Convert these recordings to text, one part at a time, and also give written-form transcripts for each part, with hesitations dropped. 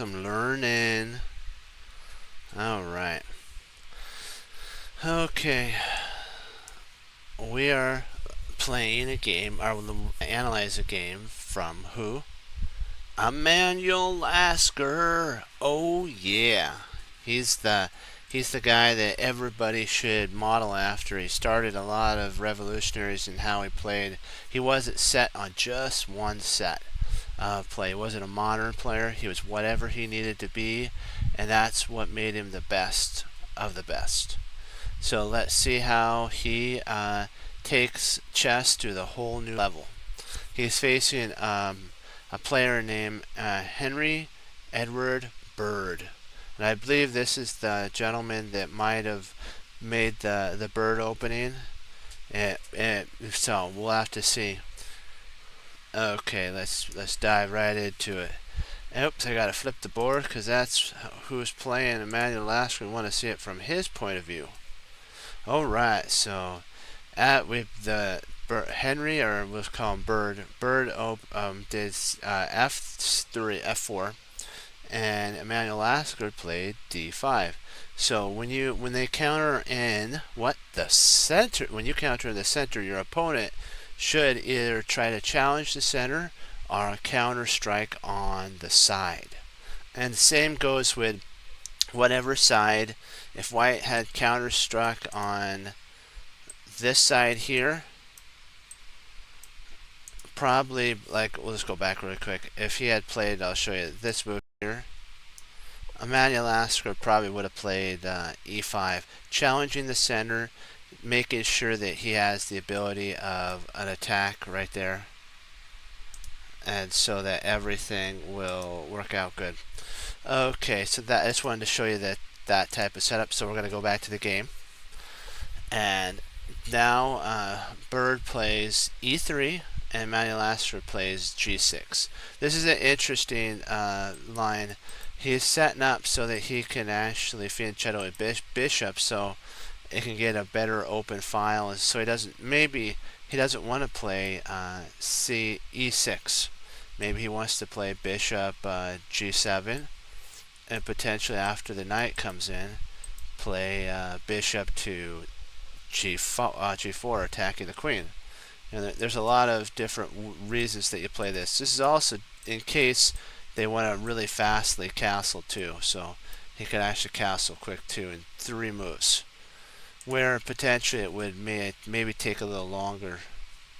some learning. Alright. Okay. We are playing a game, or we'll analyze a game from who? Emmanuel Lasker. Oh yeah. He's the he's the guy that everybody should model after. He started a lot of revolutionaries in how he played. He wasn't set on just one set of play. He wasn't a modern player. He was whatever he needed to be, and that's what made him the best of the best. So let's see how he takes chess to the whole new level. He's facing a player named Henry Edward Bird. And I believe this is the gentleman that might have made the bird opening. So we'll have to see. Okay, let's dive right into it. Oops, I gotta flip the board because that's who's playing Emmanuel Lasker. We want to see it from his point of view. All right, so with the Henry, or we'll call him Bird. Bird did F3, F4, and Emmanuel Lasker played D5. So when they counter in the center, when you counter in the center, your opponent should either try to challenge the center or counter strike on the side. And the same goes with whatever side. If white had counter struck on this side here, probably, like, we'll just go back really quick. If he had played, I'll show you this move here, Emmanuel Lasker probably would have played E5, challenging the center, making sure that he has the ability of an attack right there, and so that everything will work out good. Okay, so I just wanted to show you that type of setup. So we're going to go back to the game, and now Bird plays E3 and Emmanuel Lasker plays G6. This is an interesting line. He's setting up so that he can actually fianchetto a bishop, so it can get a better open file. So he doesn't want to play E6. Maybe he wants to play bishop G7, and potentially after the knight comes in, play bishop to G4, attacking the queen. And there's a lot of different reasons that you play this. This is also in case they want to really fastly castle too. So he could actually castle quick too in 3 moves, where potentially it would maybe take a little longer.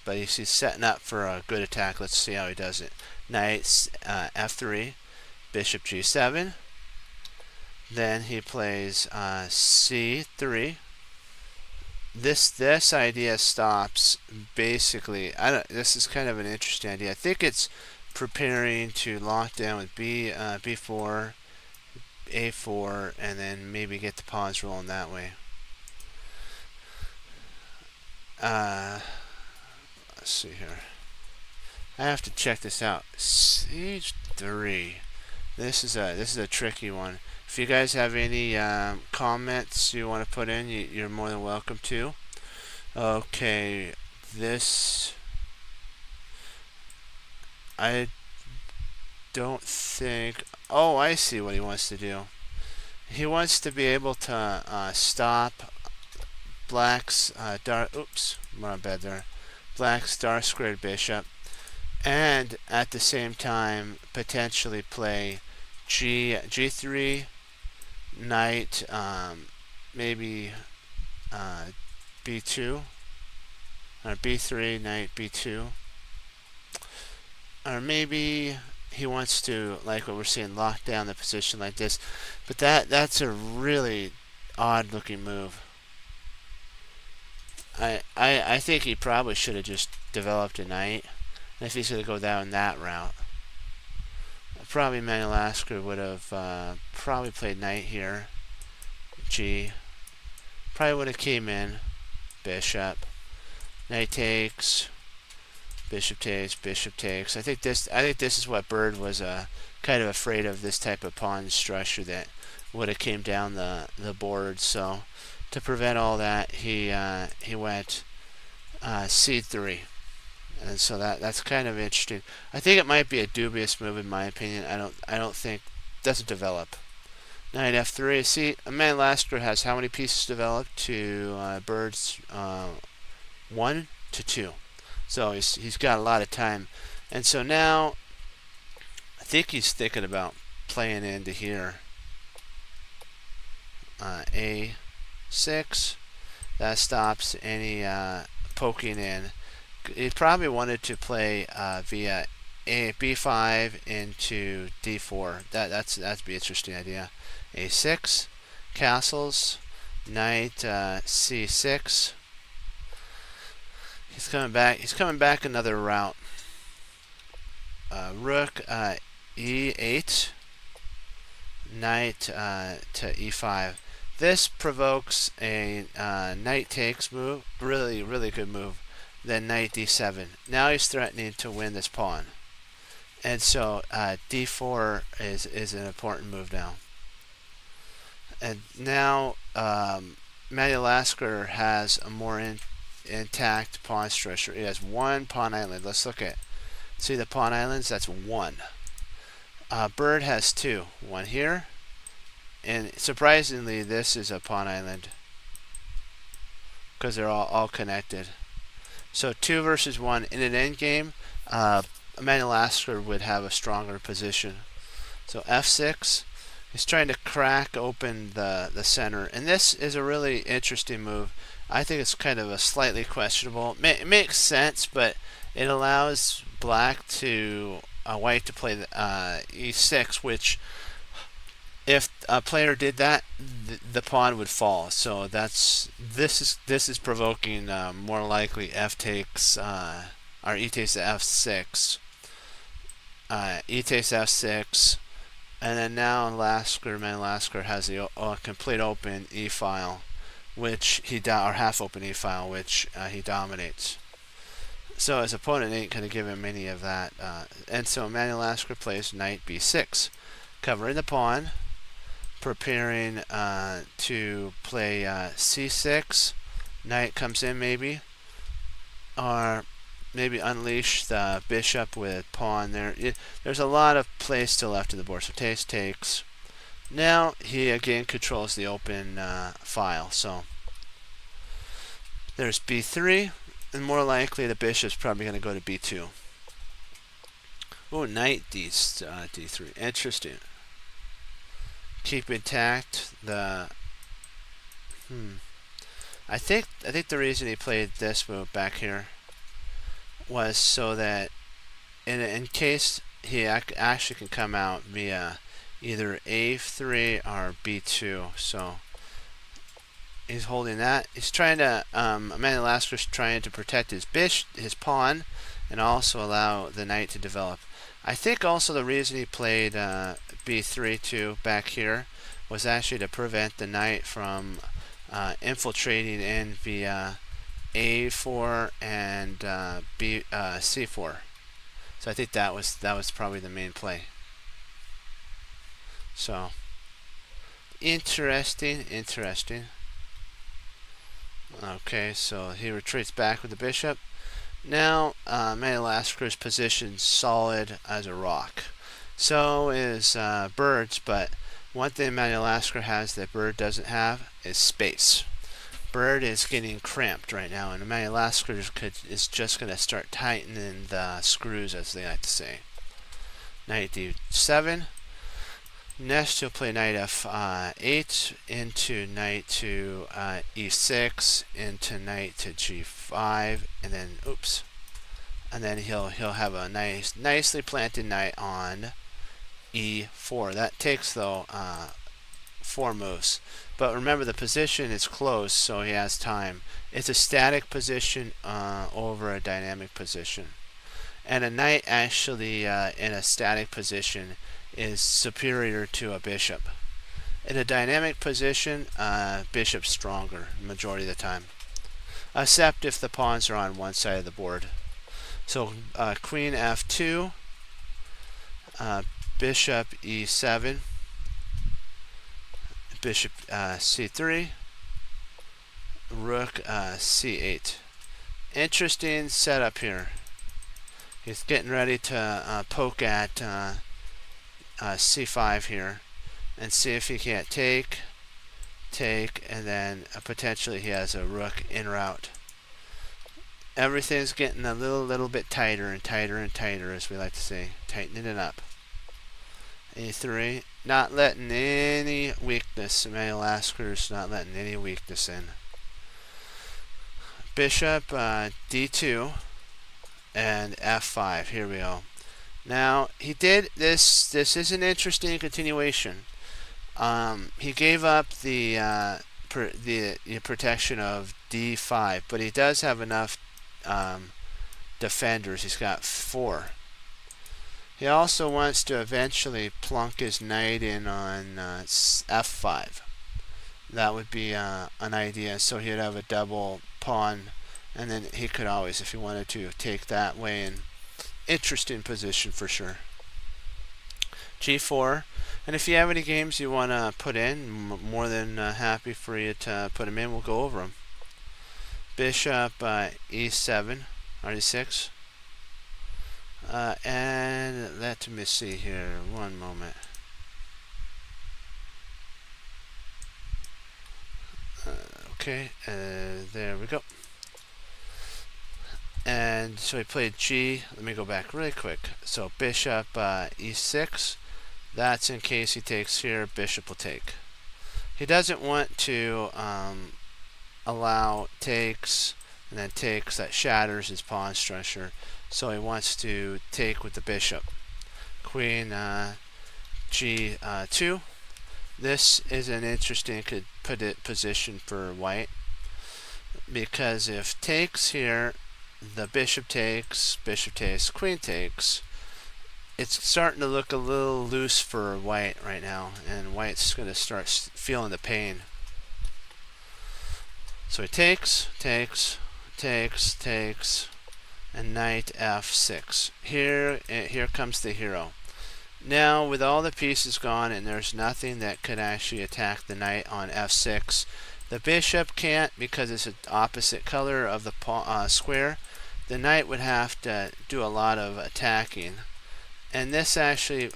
But he's setting up for a good attack. Let's see how he does it. Knight F3, bishop G7. Then he plays C3. This idea stops basically. This is kind of an interesting idea. I think it's preparing to lock down with B4, A4, and then maybe get the pawns rolling that way. Let's see here. I have to check this out. C3. This is a tricky one. If you guys have any comments you want to put in, you're more than welcome to. Okay, this, I don't think. Oh, I see what he wants to do. He wants to be able to stop Black's dark. Oops, my bad there. Black's dark squared bishop, and at the same time potentially play G3. Knight, maybe B2, or B3, knight B2, or maybe he wants to, like what we're seeing, lock down the position like this. But that's a really odd looking move. I think he probably should have just developed a knight. And if he's going to go down that route, probably Emmanuel Lasker would have probably played knight here, G. Probably would have came in, bishop, knight takes, bishop takes, bishop takes. I think this is what Bird was kind of afraid of, this type of pawn structure that would have came down the board. So to prevent all that, he went C3. And so that's kind of interesting. I think it might be a dubious move in my opinion. I don't think doesn't develop. Knight f3. See, Emanuel Lasker has how many pieces developed to Bird's 1 to 2. So he's got a lot of time. And so now I think he's thinking about playing into here. A6. That stops any poking in. He probably wanted to play via B5 into D4. That'd be an interesting idea. A6, castles, knight C6. He's coming back. He's coming back another route. Rook E8, knight to E5. This provokes a knight takes move. Really, really good move. Then knight D7. Now he's threatening to win this pawn. And so D4 is an important move now. And now Emanuel Lasker has a more intact pawn structure. He has one pawn island. Let's look at, see the pawn islands? That's one. Bird has two. One here. And surprisingly, this is a pawn island because they're all connected. So 2 versus 1 in an endgame. Emanuel Lasker would have a stronger position. So F6. He's trying to crack open the center, and this is a really interesting move. I think it's kind of a slightly questionable. It makes sense, but it allows black to white to play the, E6, which if a player did that, the pawn would fall. So this is provoking more likely F takes or E takes to F6. E takes F6. And then now Emanuel Lasker has the complete open E file, which or half open E file, which he dominates. So his opponent ain't going to give him any of that. And so Emanuel Lasker plays knight B6, covering the pawn, preparing to play C6. Knight comes in maybe, or maybe unleash the bishop with pawn there. There's a lot of play still left of the board. So takes. Now he again controls the open file. So there's B3, and more likely the bishop's probably going to go to B2. Oh, knight D3. Interesting. Keep intact the. I think the reason he played this move back here was so that in case he actually can come out via either A3 or B2. So he's holding that. He's trying to Emanuel Lasker's trying to protect his his pawn, and also allow the knight to develop. I think also the reason he played B3 too back here was actually to prevent the knight from infiltrating in via A4 and C4. So I think that was probably the main play. So interesting. Okay, so he retreats back with the bishop. Now Emanuel Lasker's position solid as a rock. So is Bird's, but one thing Emanuel Lasker has that Bird doesn't have is space. Bird is getting cramped right now, and Emanuel Lasker is just going to start tightening the screws, as they like to say. Knight D7. Next, he'll play knight F8 into knight to E6 into knight to G5, and then and then he'll have a nicely planted knight on E4. That takes though 4 moves. But remember, the position is closed, so he has time. It's a static position over a dynamic position. And a knight actually in a static position is superior to a bishop. In a dynamic position, bishop's stronger majority of the time. Except if the pawns are on one side of the board. So queen F2, bishop E7, bishop C3, rook C8. Interesting setup here. He's getting ready to poke at c5 here and see if he can't take, and then potentially he has a rook en route. Everything's getting a little bit tighter and tighter and tighter, as we like to say, tightening it up. A3, not letting any weakness. Emanuel Lasker's not letting any weakness in. Bishop d2 and f5. Here we go. Now he did this. This is an interesting continuation. He gave up the protection of d5, but he does have enough defenders. He's got 4. He also wants to eventually plunk his knight in on f5. That would be an idea. So he'd have a double pawn, and then he could always, if he wanted to, take that way. And interesting position for sure. G4. And if you have any games you want to put in, more than happy for you to put them in. We'll go over them. Bishop e7, r6. And let me see here. One moment. Okay, there we go. And so he played G. Let me go back really quick. So bishop e6. That's in case he takes here. Bishop will take. He doesn't want to allow takes and then takes. That shatters his pawn structure. So he wants to take with the bishop. Queen g2. This is an interesting position for white, because if takes here, the bishop takes, queen takes. It's starting to look a little loose for white right now, and white's going to start feeling the pain. So he takes, and knight f6. Here comes the hero. Now, with all the pieces gone and there's nothing that could actually attack the knight on f6, the bishop can't, because it's an opposite color of the square. The knight would have to do a lot of attacking, and this actually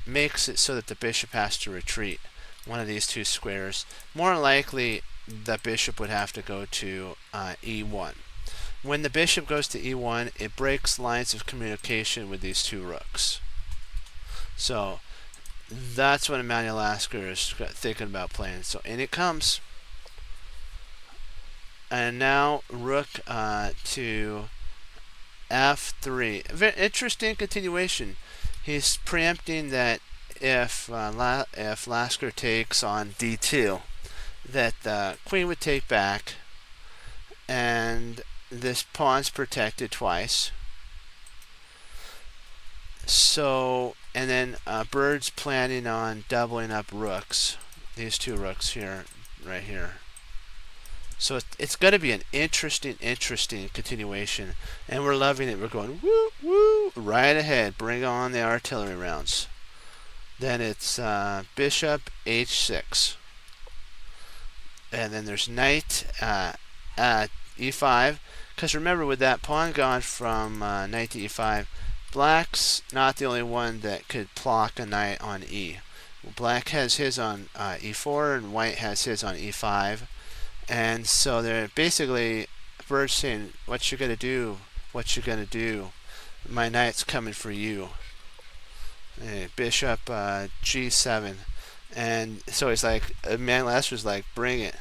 makes it so that the bishop has to retreat one of these two squares. More likely, the bishop would have to go to e1. When the bishop goes to e1, it breaks lines of communication with these two rooks. So that's what Emanuel Lasker is thinking about playing. So in it comes. And now rook to f3. Very interesting continuation. He's preempting that if Lasker takes on d2, that the queen would take back, and this pawn's protected twice. So, and then Bird's planning on doubling up rooks. These two rooks here, right here. So it's going to be an interesting continuation, and we're loving it. We're going woo woo right ahead. Bring on the artillery rounds. Then it's bishop h6, and then there's knight at e5. Because remember, with that pawn gone from knight to e5, black's not the only one that could block a knight on e. Black has his on e4, and white has his on e5. And so they're basically, Bird's saying, what you gonna do? What you gonna do? My knight's coming for you. Bishop g7. And so he's like, Emanuel Lasker's like, bring it.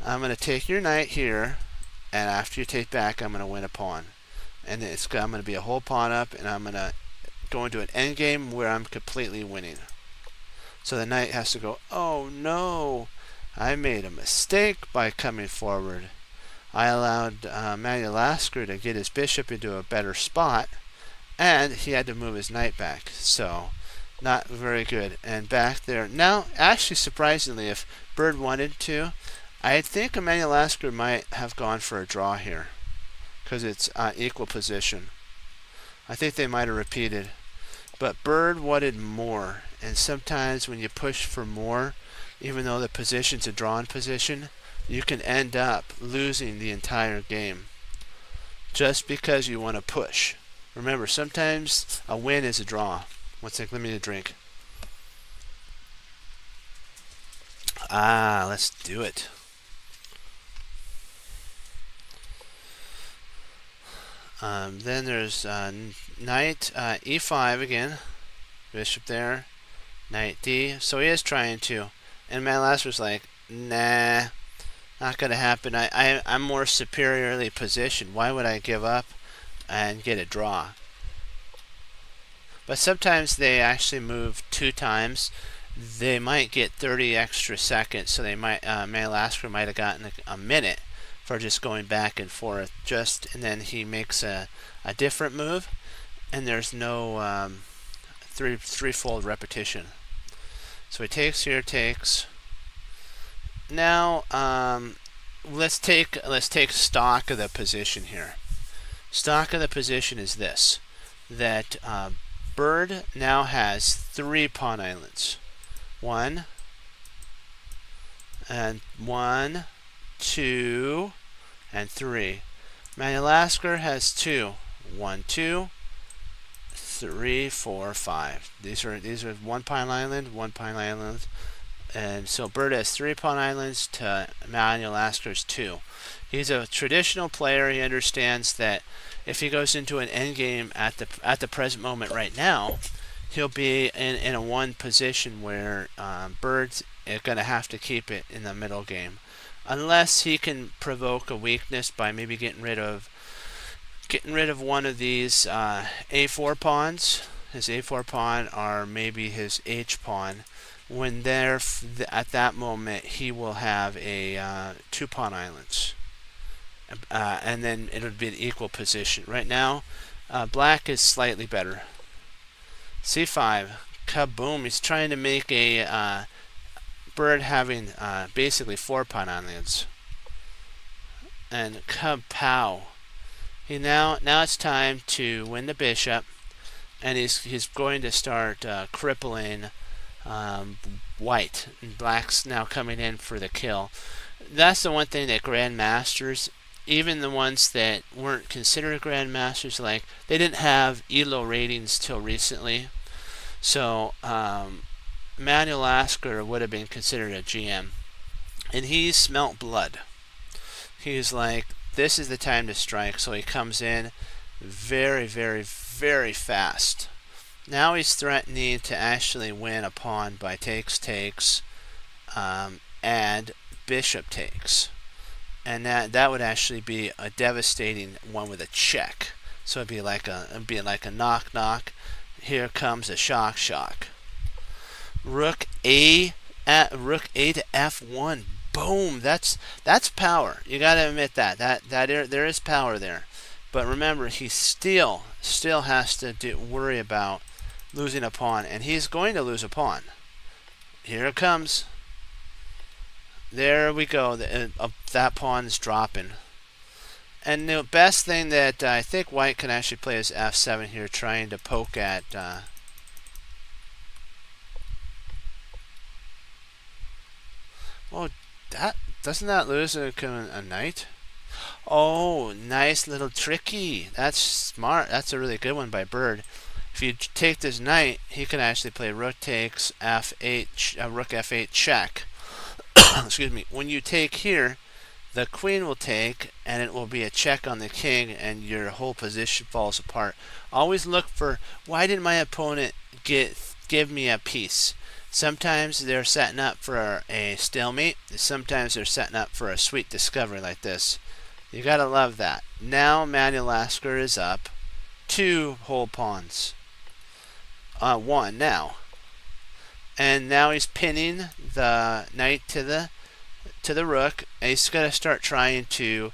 I'm gonna take your knight here, and after you take back, I'm gonna win a pawn. And I'm gonna be a whole pawn up, and I'm gonna go into an endgame where I'm completely winning. So the knight has to go, oh no, I made a mistake by coming forward. I allowed Emanuel Lasker to get his bishop into a better spot, and he had to move his knight back. So, not very good. And back there. Now, actually, surprisingly, if Bird wanted to, I think Emanuel Lasker might have gone for a draw here, because it's equal position. I think they might have repeated. But Bird wanted more, and sometimes when you push for more, even though the position's a drawn position, you can end up losing the entire game just because you want to push. Remember, sometimes a win is a draw. One sec, let me get a drink. Let's do it. Then there's knight e5 again. Bishop there. Knight d. So he is trying to. And Manlasker like, nah, not going to happen. I'm more superiorly positioned. Why would I give up and get a draw? But sometimes they actually move 2 times. They might get 30 extra seconds, so they might Manlasker might have gotten a minute for just going back and forth. And then he makes a different move, and there's no threefold repetition. So he takes here, takes. Now let's take stock of the position here. Stock of the position is this: that Bird now has 3 pawn islands. 1 and 1, 2, and 3. Manlasker has 2. 1, 2, 3, 4, 5. These are 1 pawn island, 1 pawn island. And so Bird has 3 pawn islands to Manlasker's 2. He's a traditional player. He understands that if he goes into an endgame at the present moment right now, he'll be in a 1 position where Bird's going to have to keep it in the middle game, unless he can provoke a weakness by maybe getting rid of one of these a4 pawns. His a4 pawn, or maybe his h pawn. When they're at that moment, he will have a 2 pawn islands, and then it would be an equal position. Right now, black is slightly better. c5, kaboom! He's trying to make a Bird having basically 4 pawn islands, and kapow! Now it's time to win the bishop, and he's going to start crippling white, and black's now coming in for the kill. That's the one thing that grandmasters, even the ones that weren't considered grandmasters, like, they didn't have ELO ratings till recently. So Manlasker would have been considered a GM, and he smelt blood. He's like, this is the time to strike. So he comes in very, very, very fast. Now he's threatening to actually win a pawn by takes, and bishop takes. And that would actually be a devastating one with a check. So it'd be like a knock knock. Here comes a shock. Rook A to F1. Boom! That's power. You got to admit that there is power there. But remember, he still has to worry about losing a pawn, and he's going to lose a pawn. Here it comes. There we go. That pawn is dropping. And the best thing that I think white can actually play is f7 here, trying to poke at oh, doesn't that lose a knight? Oh, nice little tricky. That's smart. That's a really good one by Bird. If you take this knight, he can actually play rook takes f8, rook f8 check. Excuse me. When you take here, the queen will take, and it will be a check on the king, and your whole position falls apart. Always look for, why didn't my opponent give me a piece? Sometimes they're setting up for a stalemate. Sometimes they're setting up for a sweet discovery like this. You gotta love that. Now Manlasker is up 2 whole pawns. 1 now. And now he's pinning the knight to the rook, and he's going to start trying to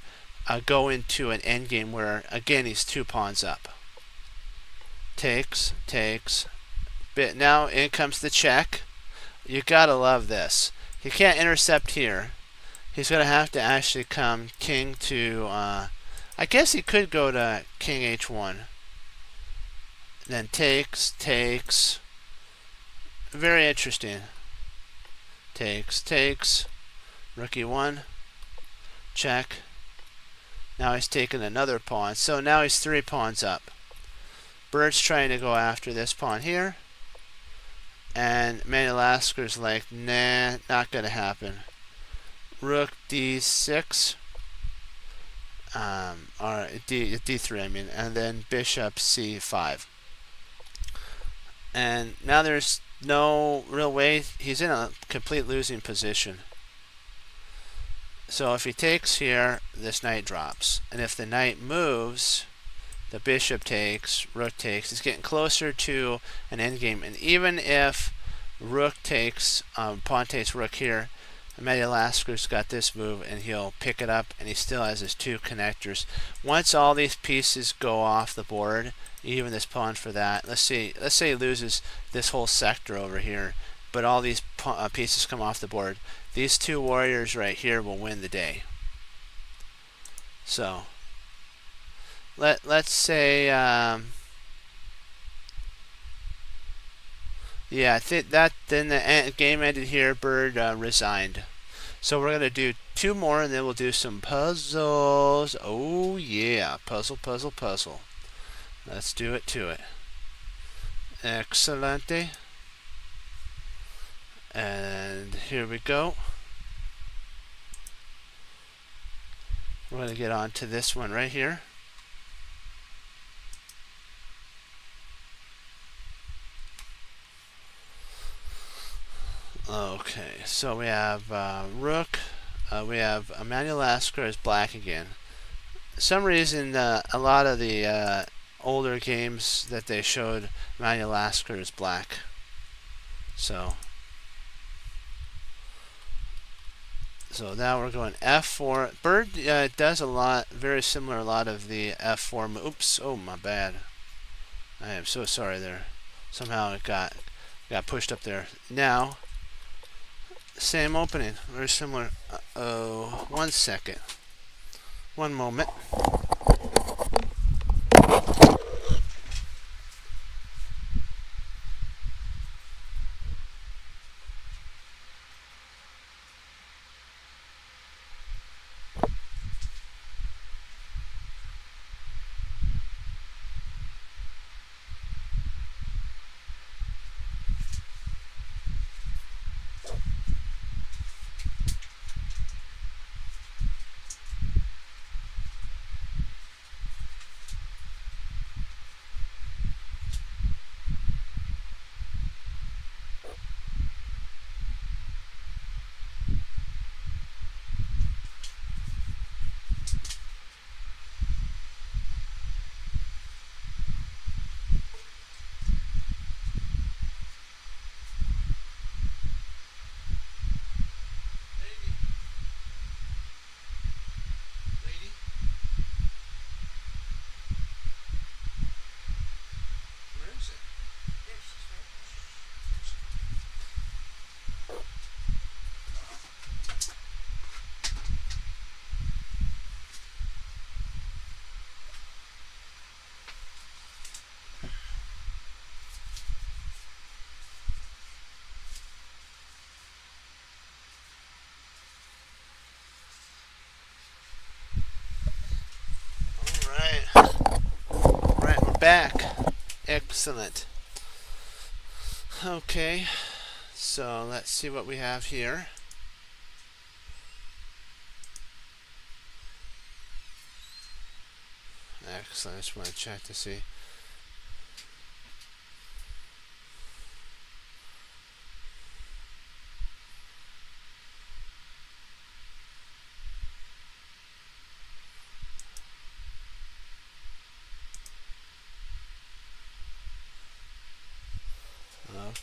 go into an endgame where, again, he's 2 pawns up. Takes. But now in comes the check. You got to love this. He can't intercept here. He's going to have to actually come king to... I guess he could go to king h1. Then takes. Very interesting. Takes. Rook e1. Check. Now he's taking another pawn. So now he's 3 pawns up. Bird's trying to go after this pawn here. And Emanuel Lasker's like, nah, not gonna happen. Rook d6, or d3, I mean, and then bishop c5. And now there's no real way. He's in a complete losing position. So if he takes here, this knight drops. And if the knight moves, the bishop takes, rook takes. It's getting closer to an endgame. And even if rook takes, pawn takes rook here, Emanuel Lasker's got this move, and he'll pick it up, and he still has his two connectors. Once all these pieces go off the board, even this pawn for that, let's say he loses this whole sector over here, but all these pieces come off the board. These two warriors right here will win the day. So let's say, yeah, I think that then the game ended here. Bird resigned. So we're gonna do two more, and then we'll do some puzzles. Oh yeah, puzzle, puzzle, puzzle. Let's do it to it. Excelente. And here we go. We're going to get on to this one right here. Okay, so we have rook. We have Emanuel Lasker as black again. For some reason, a lot of the older games that they showed Emanuel Lasker as black. So now we're going f4. Bird does a lot, very similar, a lot of the f4. Oops, oh my bad. I am so sorry there. Somehow it got pushed up there. Now, same opening, very similar. Uh-oh, 1 second. One moment. Right, we're back. Excellent. Okay, so let's see what we have here. Excellent. I just want to check to see.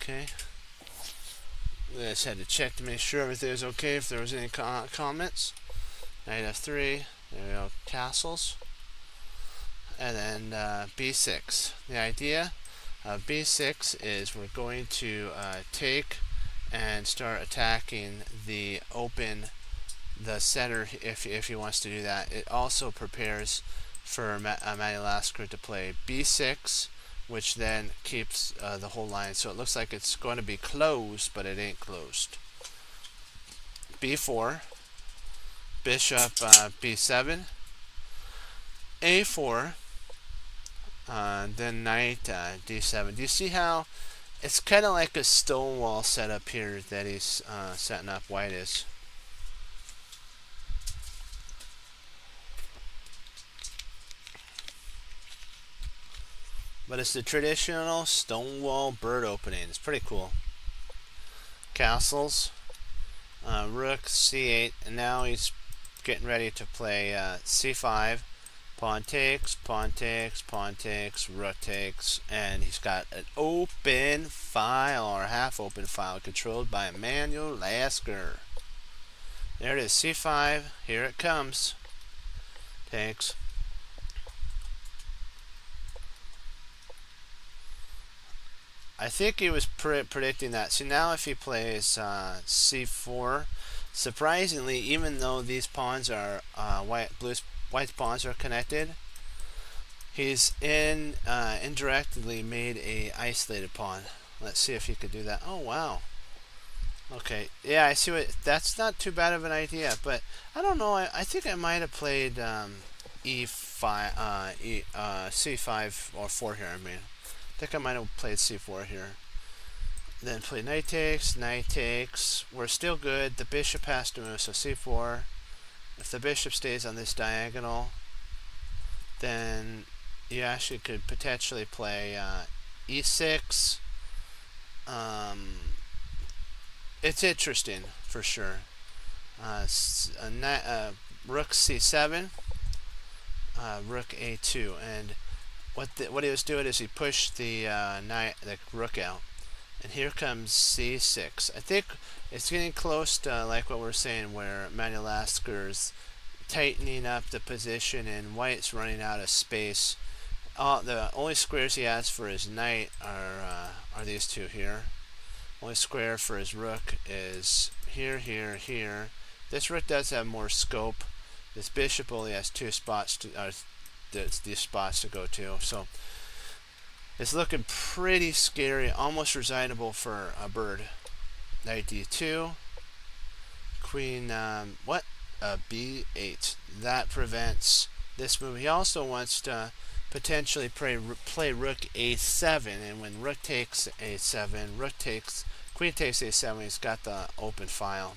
Okay. I just had to check to make sure everything was okay, if there was any comments. Knight f3. There we go. Castles. And then b6. The idea of b6 is we're going to take and start attacking the center if he wants to do that. It also prepares for Emanuel Lasker to play b6, which then keeps the whole line. So it looks like it's going to be closed, but it ain't closed. b4, bishop b7, a4, then knight d7. Do you see how It's kind of like a stonewall setup here that he's setting up. White is. But it's the traditional stonewall bird opening. It's pretty cool. Castles, rook c8, and now he's getting ready to play c5. Pawn takes, pawn takes, pawn takes, rook takes, and he's got an open file or half open file controlled by Emanuel Lasker. There it is, c5. Here it comes. Takes. I think he was predicting that. So now if he plays c4, surprisingly, even though these pawns are white's pawns are connected, he's indirectly made a isolated pawn. Let's see if he could do that. Oh wow. Okay, yeah, I see what. That's not too bad of an idea, but I don't know. I think I might have played e5, c5 or 4 here. I mean, I think I might have played c4 here. Then play knight takes, knight takes. We're still good. The bishop has to move, so c4. If the bishop stays on this diagonal, then you actually could potentially play e6. It's interesting for sure. Rook c7, rook a2, and what he was doing is he pushed the rook out, and here comes c6. I think it's getting close to like what we're saying, where Emanuel Lasker's tightening up the position and white's running out of space. The only squares he has for his knight are these two here. Only square for his rook is here, here, here. This rook does have more scope. This bishop only has two spots these spots to go to. So it's looking pretty scary, almost resignable for a bird. Knight d2, queen b8. That prevents this move. He also wants to potentially play rook a7, and when rook takes a7, queen takes a7, he's got the open file.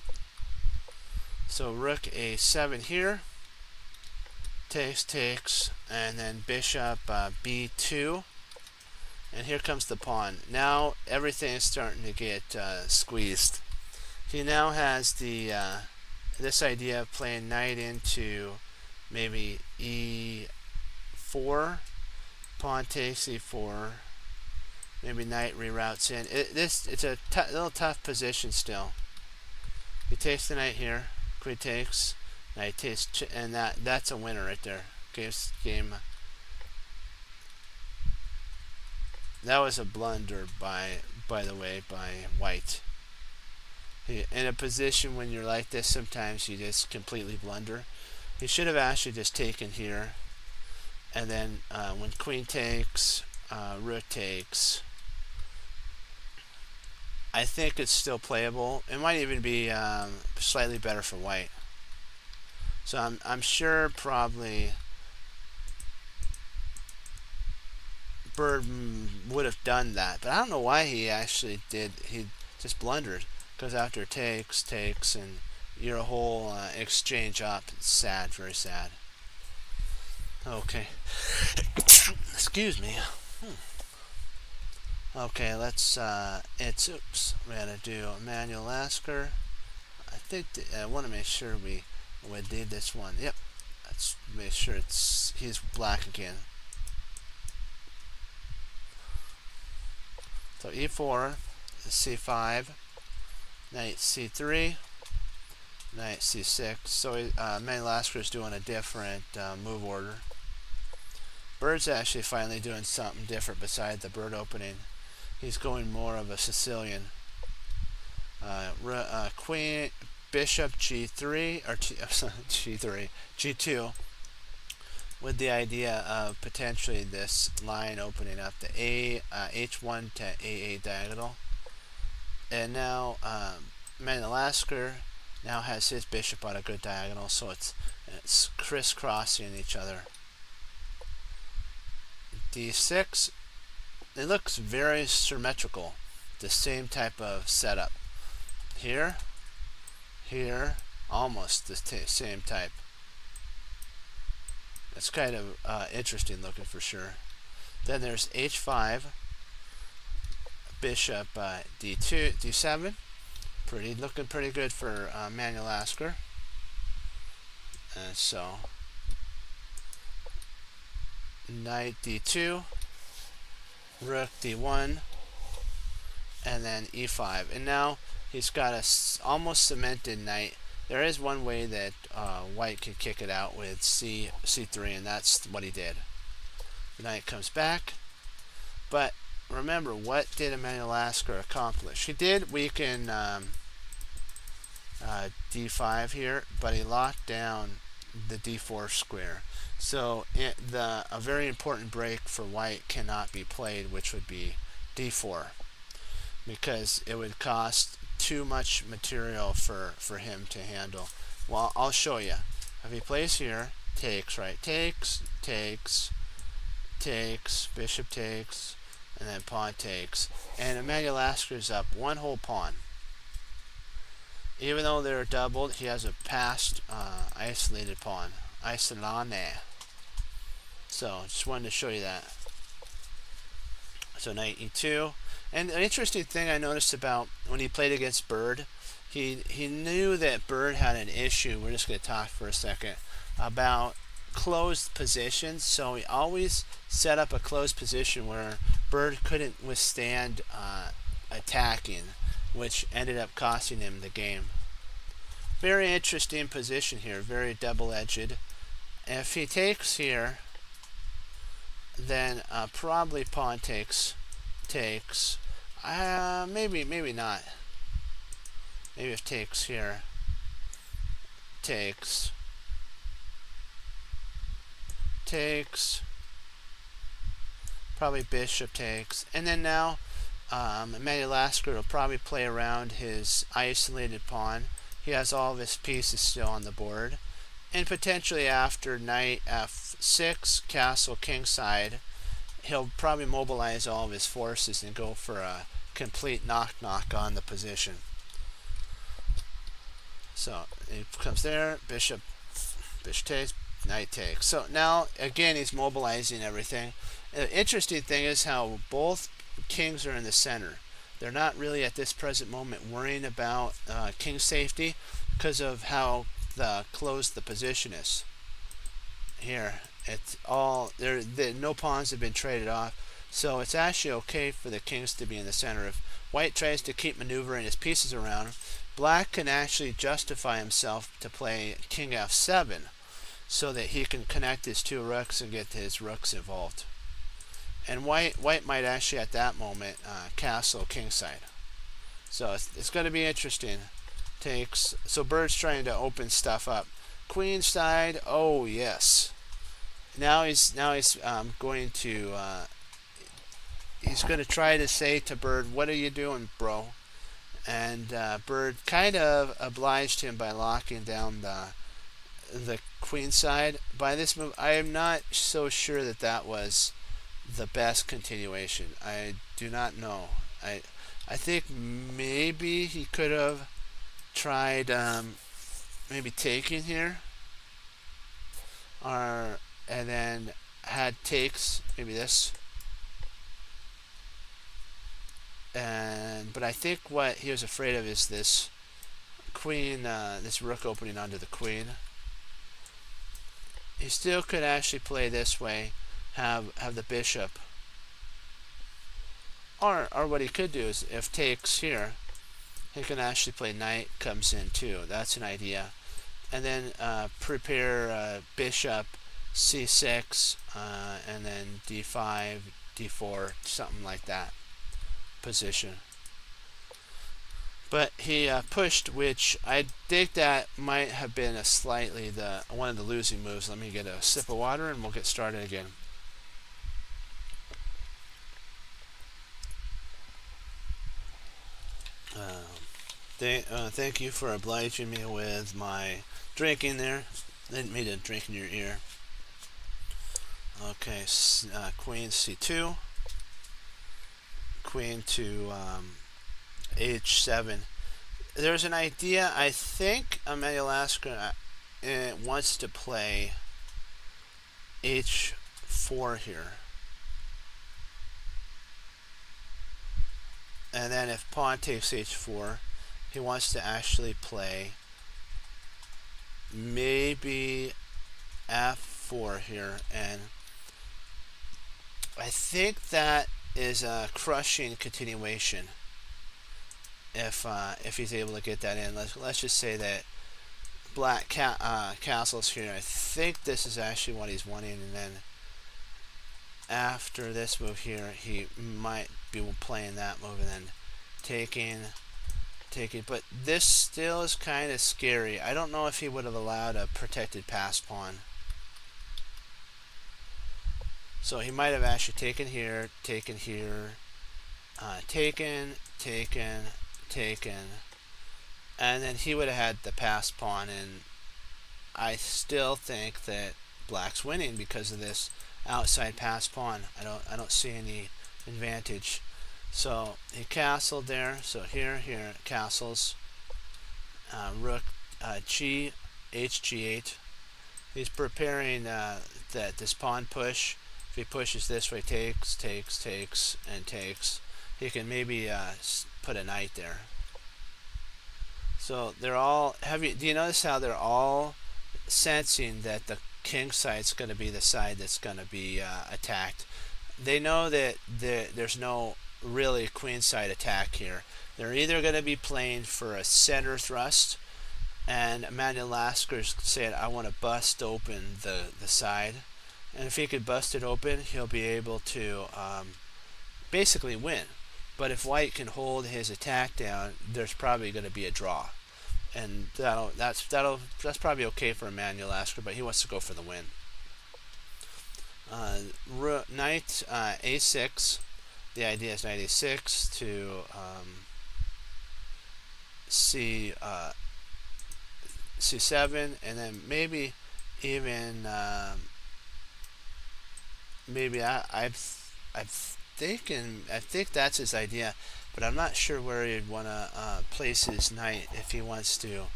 So rook a7 here, takes, and then bishop b2, and here comes the pawn. Now everything is starting to get squeezed. He now has the this idea of playing knight into maybe e4, pawn takes e4, maybe knight reroutes in. It's a little tough position still. He takes the knight here, queen takes, knight takes, and that's a winner right there. Game. That was a blunder by the way, by white. In a position when you're like this, sometimes you just completely blunder. He should have actually just taken here, and then when queen takes, rook takes, I think it's still playable. It might even be slightly better for white. So I'm sure probably Bird would have done that, but I don't know why he actually did. He just blundered, because after takes, and your whole exchange up. It's sad, very sad. Okay. Excuse me. Okay, let's, oops, we gotta do Emanuel Lasker. I think, I want to make sure we did this one. Yep. Let's make sure he's black again. So e4, c5, knight c3, knight c6. So Emanuel Lasker is doing a different move order. Bird's actually finally doing something different beside the bird opening. He's going more of a Sicilian. Queen, bishop g3, or g3, g2, with the idea of potentially this line opening up the h1 to a8 diagonal. And now Emanuel Lasker now has his bishop on a good diagonal, so it's crisscrossing each other. d6. It looks very symmetrical. the same type of setup. Here, here, almost the same type. It's kind of interesting looking for sure. Then there's h5, bishop d2, d7. Looking pretty good for Manuel Lasker. And so knight d2, rook d1, and then e5. And now he's got a almost cemented knight. There is one way that white could kick it out with c3, and that's what he did. The knight comes back, but remember, what did Manuel Lasker accomplish? He did weaken d5 here, but he locked down the d4 square. So a very important break for white cannot be played, which would be d4, because it would cost too much material for him to handle. Well, I'll show you. If he plays here, takes, right? Takes, bishop takes, and then pawn takes. And Manuel Lasker's up one whole pawn. Even though they're doubled, he has a passed isolated pawn. Isolane. So, just wanted to show you that. So, knight e2. And an interesting thing I noticed about when he played against Bird, he knew that Bird had an issue. We're just going to talk for a second about closed positions. So he always set up a closed position where Bird couldn't withstand attacking, which ended up costing him the game. Very interesting position here, very double-edged. If he takes here, then probably pawn takes. Maybe not. Maybe if takes here, takes, probably bishop takes, and then now Manuel Lasker will probably play around his isolated pawn. He has all of his pieces still on the board, and potentially after knight f6, castle kingside, he'll probably mobilize all of his forces and go for a complete knock on the position. So he comes there, bishop takes, knight takes. So now again he's mobilizing everything. The interesting thing is how both kings are in the center. They're not really at this present moment worrying about king safety because of how closed the position is. Here, it's all there. No pawns have been traded off, so it's actually okay for the kings to be in the center. If white tries to keep maneuvering his pieces around, black can actually justify himself to play king f7 so that he can connect his two rooks and get his rooks involved. And white might actually at that moment castle kingside. So it's going to be interesting. Takes. So Bird's trying to open stuff up. Queenside. Oh yes. Now he's going to try to say to Bird, "What are you doing, bro?" And Bird kind of obliged him by locking down the queenside. By this move, I am not so sure that was the best continuation. I do not know. I think maybe he could have tried maybe taking here, and then had takes, maybe this. But I think what he was afraid of is this queen, this rook opening onto the queen. He still could actually play this way, have the bishop. Or what he could do is, if takes here, he can actually play knight comes in too. That's an idea. And then prepare bishop c6, and then d5, d4, something like that position. But he pushed, which I think that might have been slightly one of the losing moves. Let me get a sip of water and we'll get started again. Thank you for obliging me with my drinking there. Didn't mean to drink in your ear. Okay, queen c2, queen to h7. There's an idea. I think Emmanuel Lasker wants to play h4 here. And then if pawn takes h4, he wants to actually play maybe f4 here. And I think that is a crushing continuation if he's able to get that in. Let's just say that black castles here. I think this is actually what he's wanting, and then after this move here, he might be playing that move and then taking. But this still is kind of scary. I don't know if he would have allowed a protected pass pawn. So he might have actually taken here, taken, and then he would have had the pass pawn, and I still think that black's winning because of this outside pass pawn. I don't see any advantage. So he castled there. So here castles. Rook g hg8. He's preparing that this pawn push. If he pushes this way, takes, and takes, he can maybe put a knight there. So they're all heavy. Do you notice how they're all sensing that the king side's going to be the side that's going to be attacked? They know that there's no really queen side attack here. They're either going to be playing for a center thrust, and Emmanuel Lasker's saying, I want to bust open the side. And if he could bust it open, he'll be able to basically win. But if white can hold his attack down, there's probably going to be a draw, and that's probably okay for Emmanuel Lasker. But he wants to go for the win. Knight a6. The idea is knight a6 to c7, and then maybe even I think that's his idea, but I'm not sure where he'd want to place his knight if he wants to.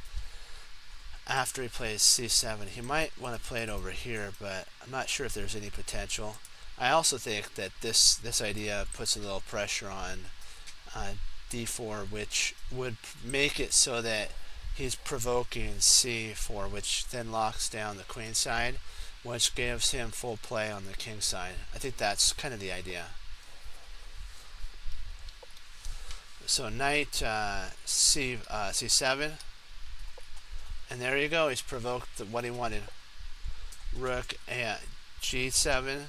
After he plays c7, he might want to play it over here, but I'm not sure if there's any potential. I also think that this idea puts a little pressure on d4, which would make it so that he's provoking c4, which then locks down the queen side, which gives him full play on the king side. I think that's kind of the idea. So knight c7, and there you go. He's provoked what he wanted. Rook g7,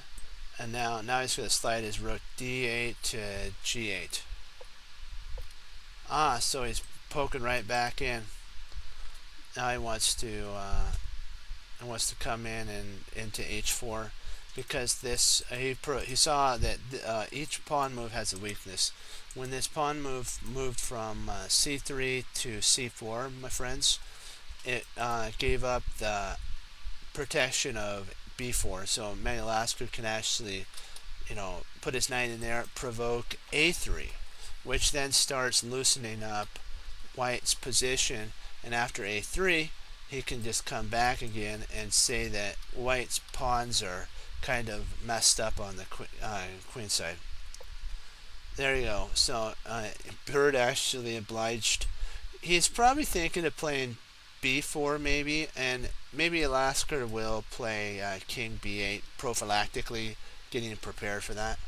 and now he's going to slide his rook d8 to g8. So he's poking right back in. Now he wants to come in and into h4, because this he saw that each pawn move has a weakness. When this pawn move moved from c3 to c4, my friends, it gave up the protection of b4. So Emmanuel Lasker can actually, put his knight in there, provoke a3, which then starts loosening up white's position, and after a3, he can just come back again and say that white's pawns are kind of messed up on the queen side. There you go. So Bird actually obliged. He's probably thinking of playing b4 maybe, and maybe Lasker will play king b8 prophylactically, getting prepared for that.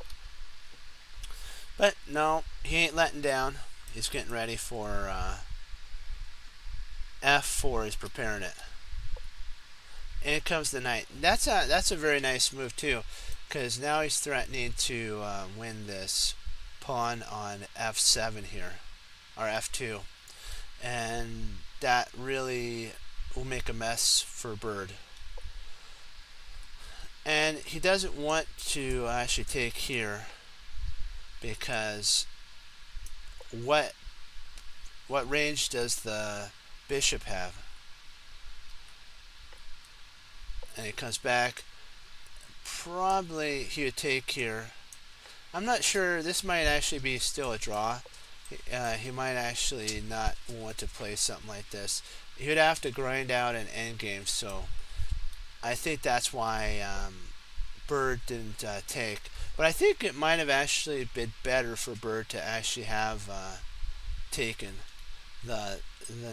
But no, he ain't letting down. He's getting ready for f4. He's preparing it. And it comes the knight. That's a very nice move too, because now he's threatening to win this pawn on f7 here, or f2, and that really will make a mess for Bird. And he doesn't want to actually take here, because what range does the bishop have? And he comes back. Probably he would take here. I'm not sure. This might actually be still a draw. he might actually not want to play something like this. He would have to grind out an endgame, so I think that's why Bird didn't take. But I think it might have actually been better for Bird to actually have taken the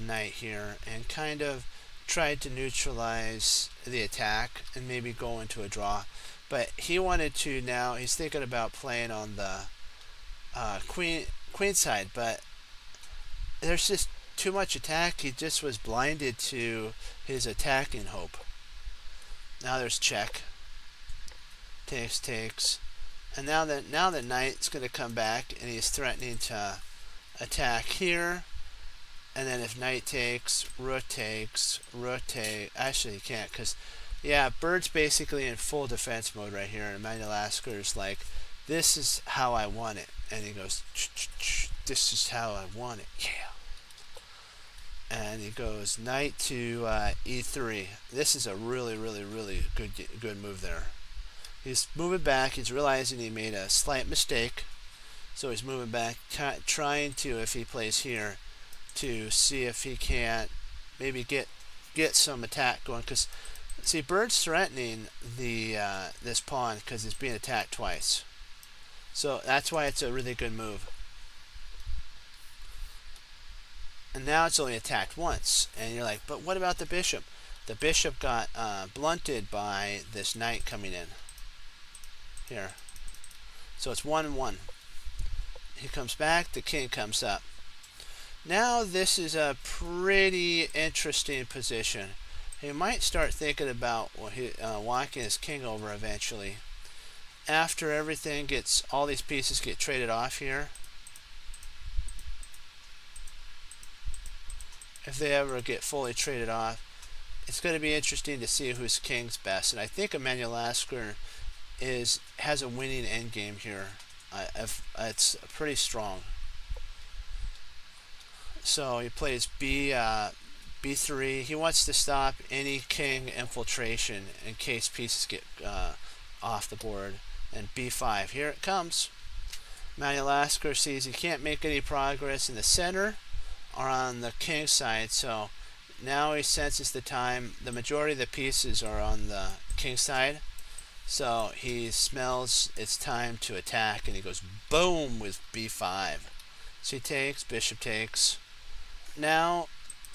knight here and kind of tried to neutralize the attack and maybe go into a draw. But he wanted to now. He's thinking about playing on the queen side, but there's just too much attack. He just was blinded to his attacking hope. Now there's check. Takes. And now the knight's going to come back and he's threatening to attack here. And then if knight takes, rook takes, actually he can't because, yeah, Bird's basically in full defense mode right here. And Emanuel Lasker's like, this is how I want it. And he goes, this is how I want it. Yeah. And he goes knight to e3. This is a really good move there. He's moving back. He's realizing he made a slight mistake. So he's moving back, trying to, if he plays here, to see if he can't maybe get some attack going. Because, see, Bird's threatening the this pawn because it's being attacked twice. So that's why it's a really good move. And now it's only attacked once. And you're like, but what about the bishop? The bishop got blunted by this knight coming in. Here. So it's 1-1. He comes back, the king comes up. Now this is a pretty interesting position. He might start thinking about walking his king over eventually. After everything gets, all these pieces get traded off here. If they ever get fully traded off, it's going to be interesting to see whose king's best. And I think Emanuel Lasker has a winning endgame here. It's pretty strong. So he plays b3. He wants to stop any king infiltration in case pieces get off the board. And b5. Here it comes. Emanuel Lasker sees he can't make any progress in the center or on the king side. So now he senses the time. The majority of the pieces are on the king side. So he smells it's time to attack, and he goes boom with b5. So he takes, bishop takes. Now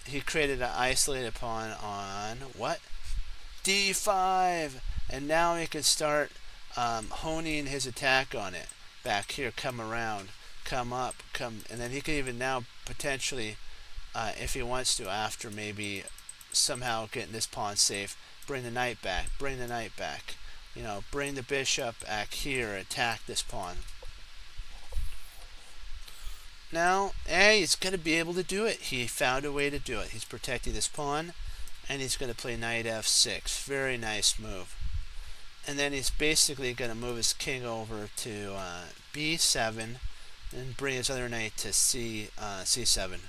he created an isolated pawn on what? d5. And now he can start honing his attack on it. Back here, come around, come up, come, and then he can even now potentially, if he wants to, after maybe somehow getting this pawn safe, bring the knight back, bring the knight back. You know, bring the bishop back here, attack this pawn. Now, he's going to be able to do it. He found a way to do it. He's protecting this pawn, and he's going to play knight f6. Very nice move. And then he's basically going to move his king over to b7 and bring his other knight to c7.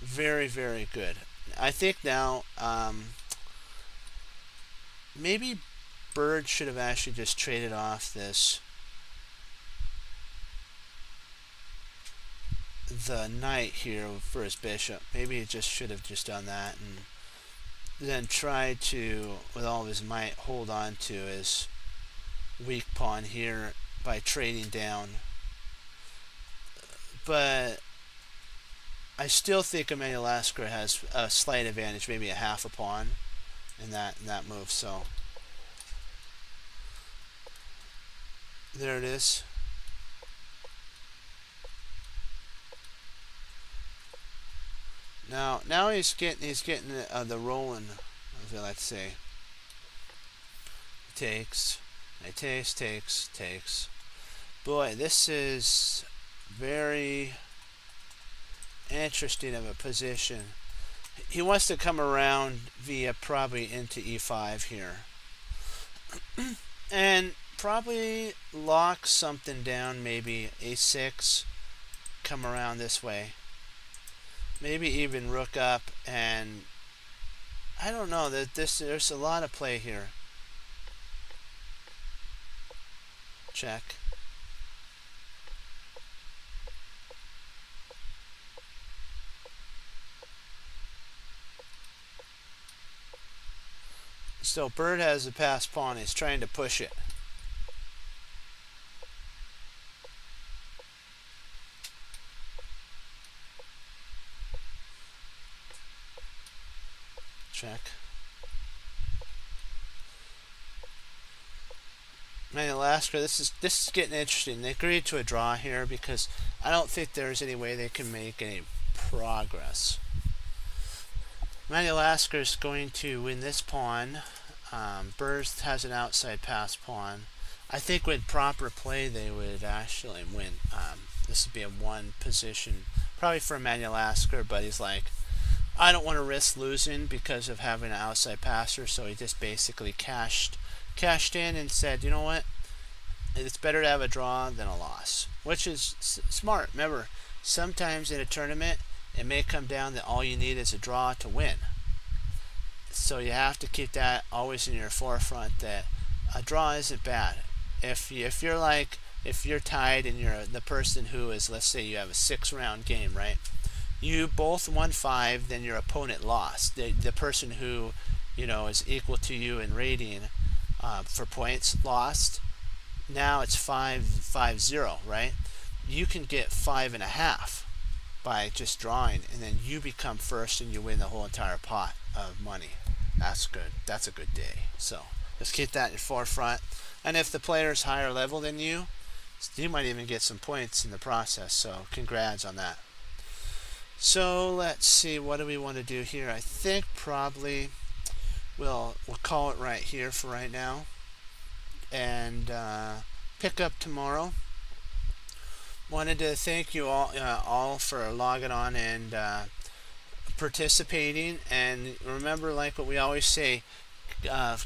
Very good. I think now maybe Bird should have actually just traded off the knight here for his bishop. Maybe he just should have just done that and then tried to, with all of his might, hold on to his weak pawn here by trading down. But I still think Emanuel Lasker has a slight advantage, maybe a half a pawn in that move. So there it is. Now he's getting the rolling, as I like to say. Takes. Boy, this is very interesting of a position. He wants to come around via probably into e5 here. And probably lock something down, maybe a6, come around this way. Maybe even rook up, and I don't know, there's a lot of play here. Check. So Bird has the passed pawn. He's trying to push it. Check. Man, Alaska, this is getting interesting. They agreed to a draw here because I don't think there's any way they can make any progress. Manuel Lasker is going to win this pawn. Burst has an outside pass pawn. I think with proper play they would actually win. This would be a one position, probably for Manuel Lasker, but he's like, I don't want to risk losing because of having an outside passer, so he just basically cashed in and said, you know what, it's better to have a draw than a loss, which is smart. Remember, sometimes in a tournament it may come down that all you need is a draw to win. So you have to keep that always in your forefront, that a draw isn't bad. If you're tied and you're the person who is, let's say you have a 6-round game, right? You both won 5, then your opponent lost. The person who, is equal to you in rating for points lost. Now it's 5-0, right? You can get 5.5 by just drawing, and then you become first and you win the whole entire pot of money. That's good. That's a good day. So just keep that in your forefront. And if the player's higher level than you might even get some points in the process. So congrats on that. So let's see, what do we want to do here? I think probably we'll call it right here for right now, and pick up tomorrow. Wanted to thank you all for logging on and participating. And remember, like what we always say,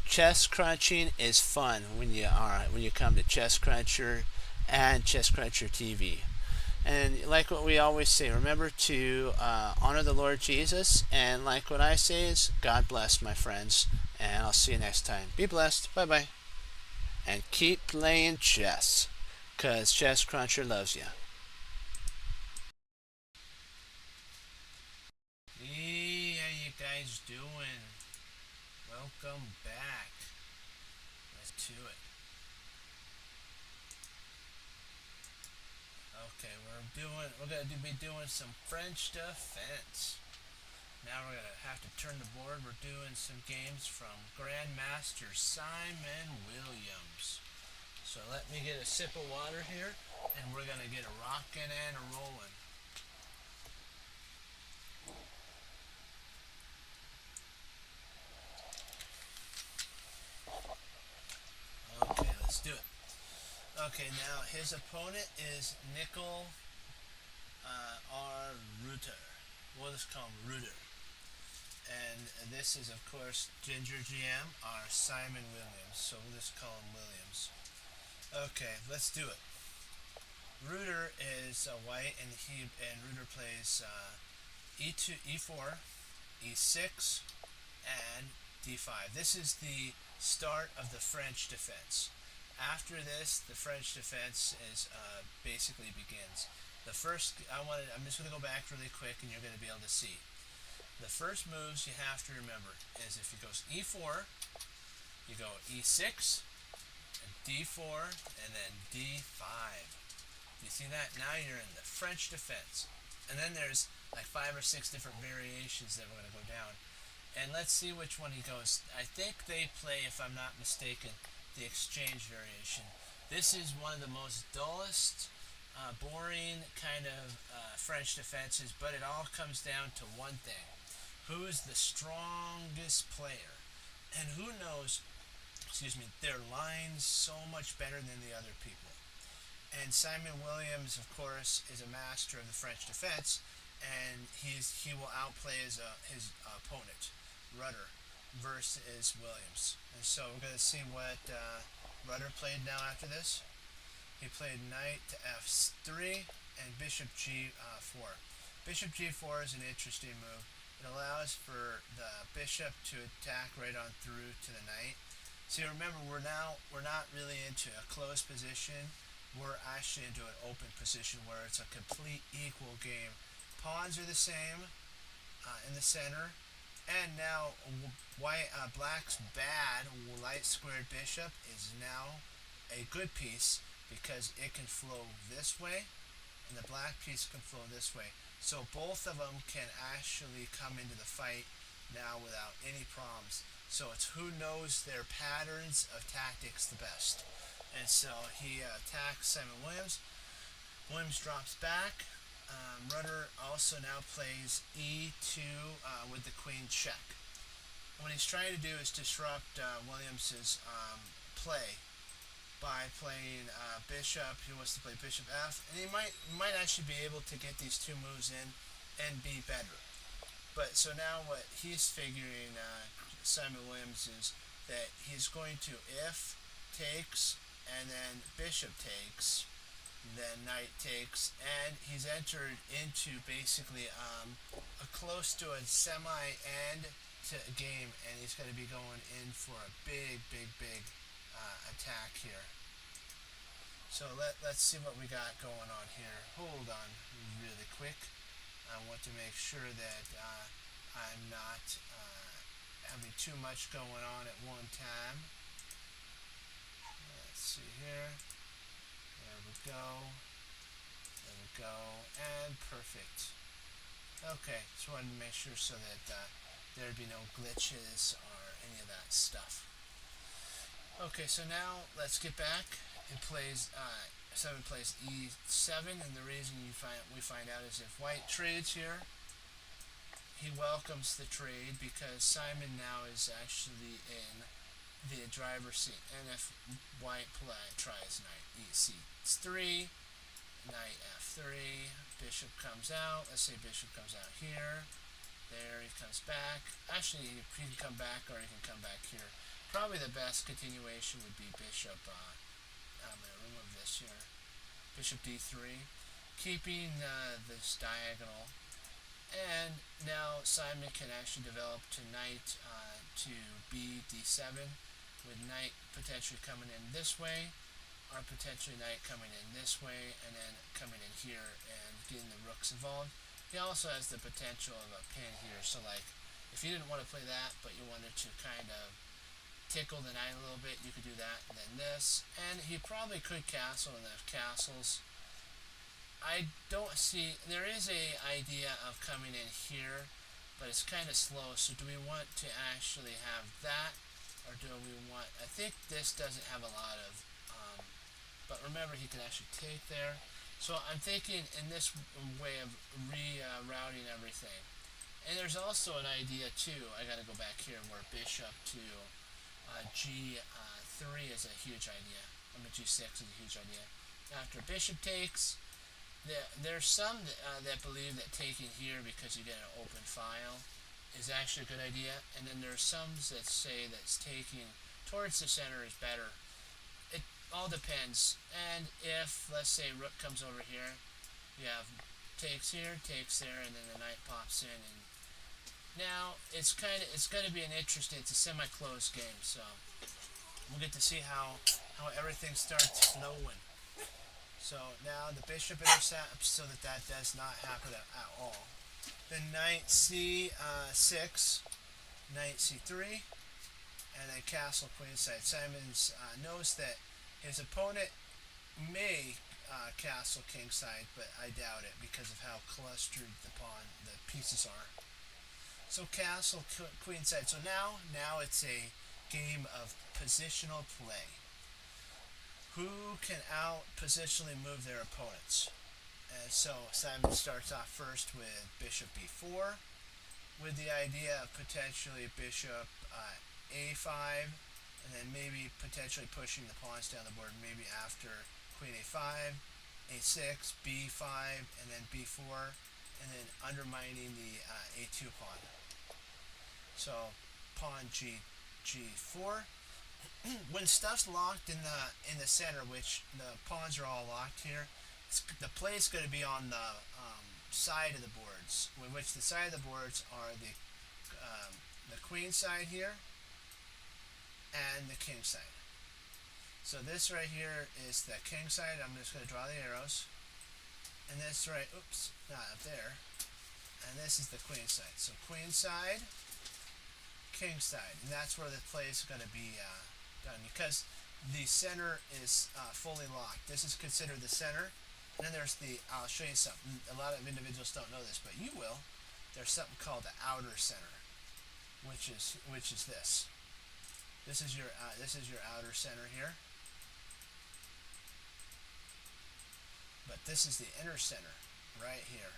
chess crunching is fun when you come to Chess Cruncher and Chess Cruncher TV. And like what we always say, remember to honor the Lord Jesus. And like what I say is, God bless, my friends. And I'll see you next time. Be blessed. Bye-bye. And keep playing chess, because Chess Cruncher loves you. Hey, how you guys doing? Welcome back. Let's do it. Okay, we're gonna be doing some French defense. Now we're gonna have to turn the board. We're doing some games from Grandmaster Simon Williams. So let me get a sip of water here, and we're gonna get a rockin' and a rollin'. Okay, let's do it. Okay, now his opponent is Nicol R. Reuter. We'll just call him Reuter. And this is, of course, Ginger GM, our Simon Williams. So we'll just call him Williams. Okay, let's do it. Reuter is white, and Reuter plays e2, e4, e6, and d5. This is the start of the French defense. After this, the French defense is basically begins. I'm just going to go back really quick, and you're going to be able to see. The first moves you have to remember is if he goes e4, you go e6, and d4, and then d5. You see that? Now you're in the French defense. And then there's like 5 or 6 different variations that we're going to go down. And let's see which one he goes. I think they play, if I'm not mistaken, the exchange variation. This is one of the most dullest, boring kind of French defenses, but it all comes down to one thing. Who is the strongest player? And who knows, their lines so much better than the other people. And Simon Williams, of course, is a master of the French defense, and he will outplay his opponent, Rudder, versus Williams. And so we're going to see what Rudder played now after this. He played knight to f3 and bishop g4. Bishop g4 is an interesting move. It allows for the bishop to attack right on through to the knight. See, remember, we're not really into a closed position. We're actually into an open position where it's a complete equal game. Pawns are the same in the center. And now white black's bad light squared bishop is now a good piece because it can flow this way and the black piece can flow this way. So both of them can actually come into the fight now without any problems. So it's who knows their patterns of tactics the best. And so he attacks Simon Williams. Williams drops back. Rudder also now plays e2 with the queen check. What he's trying to do is disrupt Williams's play by playing bishop. He wants to play bishop f, and he might actually be able to get these two moves in and be better. But so now what he's figuring, Simon Williams, is that he's going to if takes and then bishop takes, then knight takes, and he's entered into basically a close to a semi end to a game, and he's going to be going in for a big attack here. So let's see what we got going on here. Hold on really quick. I want to make sure that I'm not having too much going on at one time. Let's see here. There we go. There we go. And perfect. Okay, just wanted to make sure so that there'd be no glitches or any of that stuff. Okay, so now let's get back. It plays 7 plays e7, and the reason we find out is if white trades here, he welcomes the trade because Simon now is actually in the driver's seat. And if white tries knight e3, knight f3, bishop comes out. Let's say bishop comes out here. There, he comes back. Actually, he can come back or he can come back here. Probably the best continuation would be bishop. I'm going to remove this here. Bishop d3, keeping this diagonal. And now Simon can actually develop to knight to b d7, with knight potentially coming in this way, or potentially knight coming in this way, and then coming in here and getting the rooks involved. He also has the potential of a pin here, so like if you didn't want to play that but you wanted to kind of tickle the knight a little bit, you could do that, and then this. And he probably could castle and have castles. I don't see, there is a idea of coming in here, but it's kind of slow. So do we want to actually have that, or do we want, I think this doesn't have a lot of, but remember he can actually take there. So I'm thinking in this way of rerouting everything. And there's also an idea too, I gotta go back here, where bishop to g3 is a huge idea. G6 is a huge idea. After bishop takes, there's some that believe that taking here because you get an open file is actually a good idea, and then there's some that say that taking towards the center is better. It all depends. And if, let's say, rook comes over here, you have takes here, takes there, and then the knight pops in, and now it's going to be an interesting, it's a semi-closed game, so we'll get to see how everything starts flowing. So now the bishop intercepts so that does not happen at all. Then knight c6, knight c3, and then castle queenside. Simons knows that his opponent may castle kingside, but I doubt it because of how clustered the pieces are. So castle queenside. So now it's a game of positional play. Who can out positionally move their opponents? And so Simon starts off first with bishop b4, with the idea of potentially bishop a5, and then maybe potentially pushing the pawns down the board, maybe after queen a5, a6, b5, and then b4, and then undermining the a2 pawn. So pawn g4. When stuff's locked in the center, which the pawns are all locked here, the play is going to be on the side of the boards, which the side of the boards are the queen side here and the king side. So this right here is the king side. I'm just going to draw the arrows, and this right, oops, not up there, and this is the queen side. So queen side, king side, and that's where the play is going to be done because the center is fully locked. This is considered the center. And then there's the, I'll show you something. A lot of individuals don't know this, but you will. There's something called the outer center, which is this. This is your outer center here. But this is the inner center right here.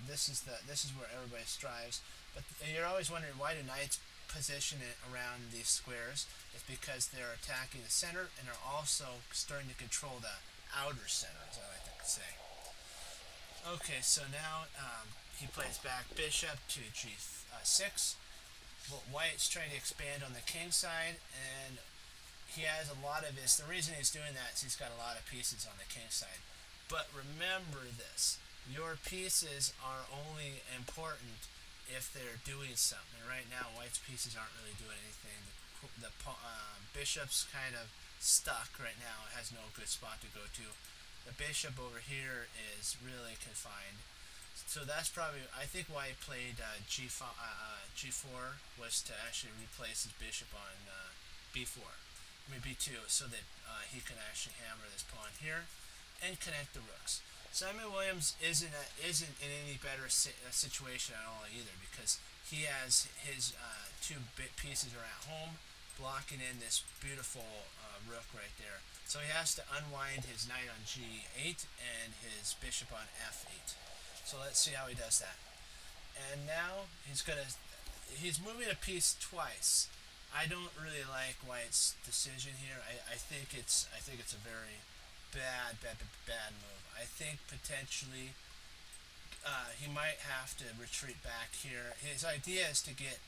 This is where everybody strives. But you're always wondering, why do knights position it around these squares? It's because they're attacking the center and are also starting to control the outer center, as I like to say. Okay, so now he plays back bishop to g6. Well, White's trying to expand on the king side, and he has a lot of his. The reason he's doing that is he's got a lot of pieces on the king side. But remember this: your pieces are only important if they're doing something. Right now, White's pieces aren't really doing anything. The bishop's kind of stuck right now. It has no good spot to go to. The bishop over here is really confined. So that's probably, I think, why he played g4 was to actually replace his bishop on b4. I mean b2, so that he can actually hammer this pawn here and connect the rooks. Simon Williams isn't in any better situation at all either, because he has his two pieces are at home, blocking in this beautiful rook right there. So he has to unwind his knight on g8 and his bishop on f8. So let's see how he does that. And now he's moving a piece twice. I don't really like White's decision here. I think it's a very bad move. I think potentially he might have to retreat back here. His idea is to get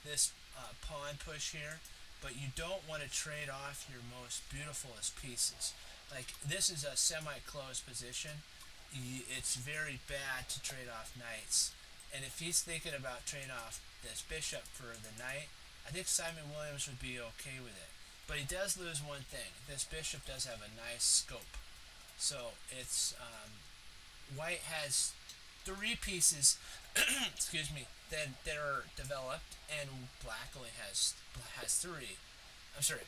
this pawn push here, but you don't want to trade off your most beautifulest pieces. Like, this is a semi-closed position. It's very bad to trade off knights. And if he's thinking about trading off this bishop for the knight, I think Simon Williams would be okay with it. But he does lose one thing. This bishop does have a nice scope. So it's White has three pieces excuse me, that are developed, and Black only has three. I'm sorry,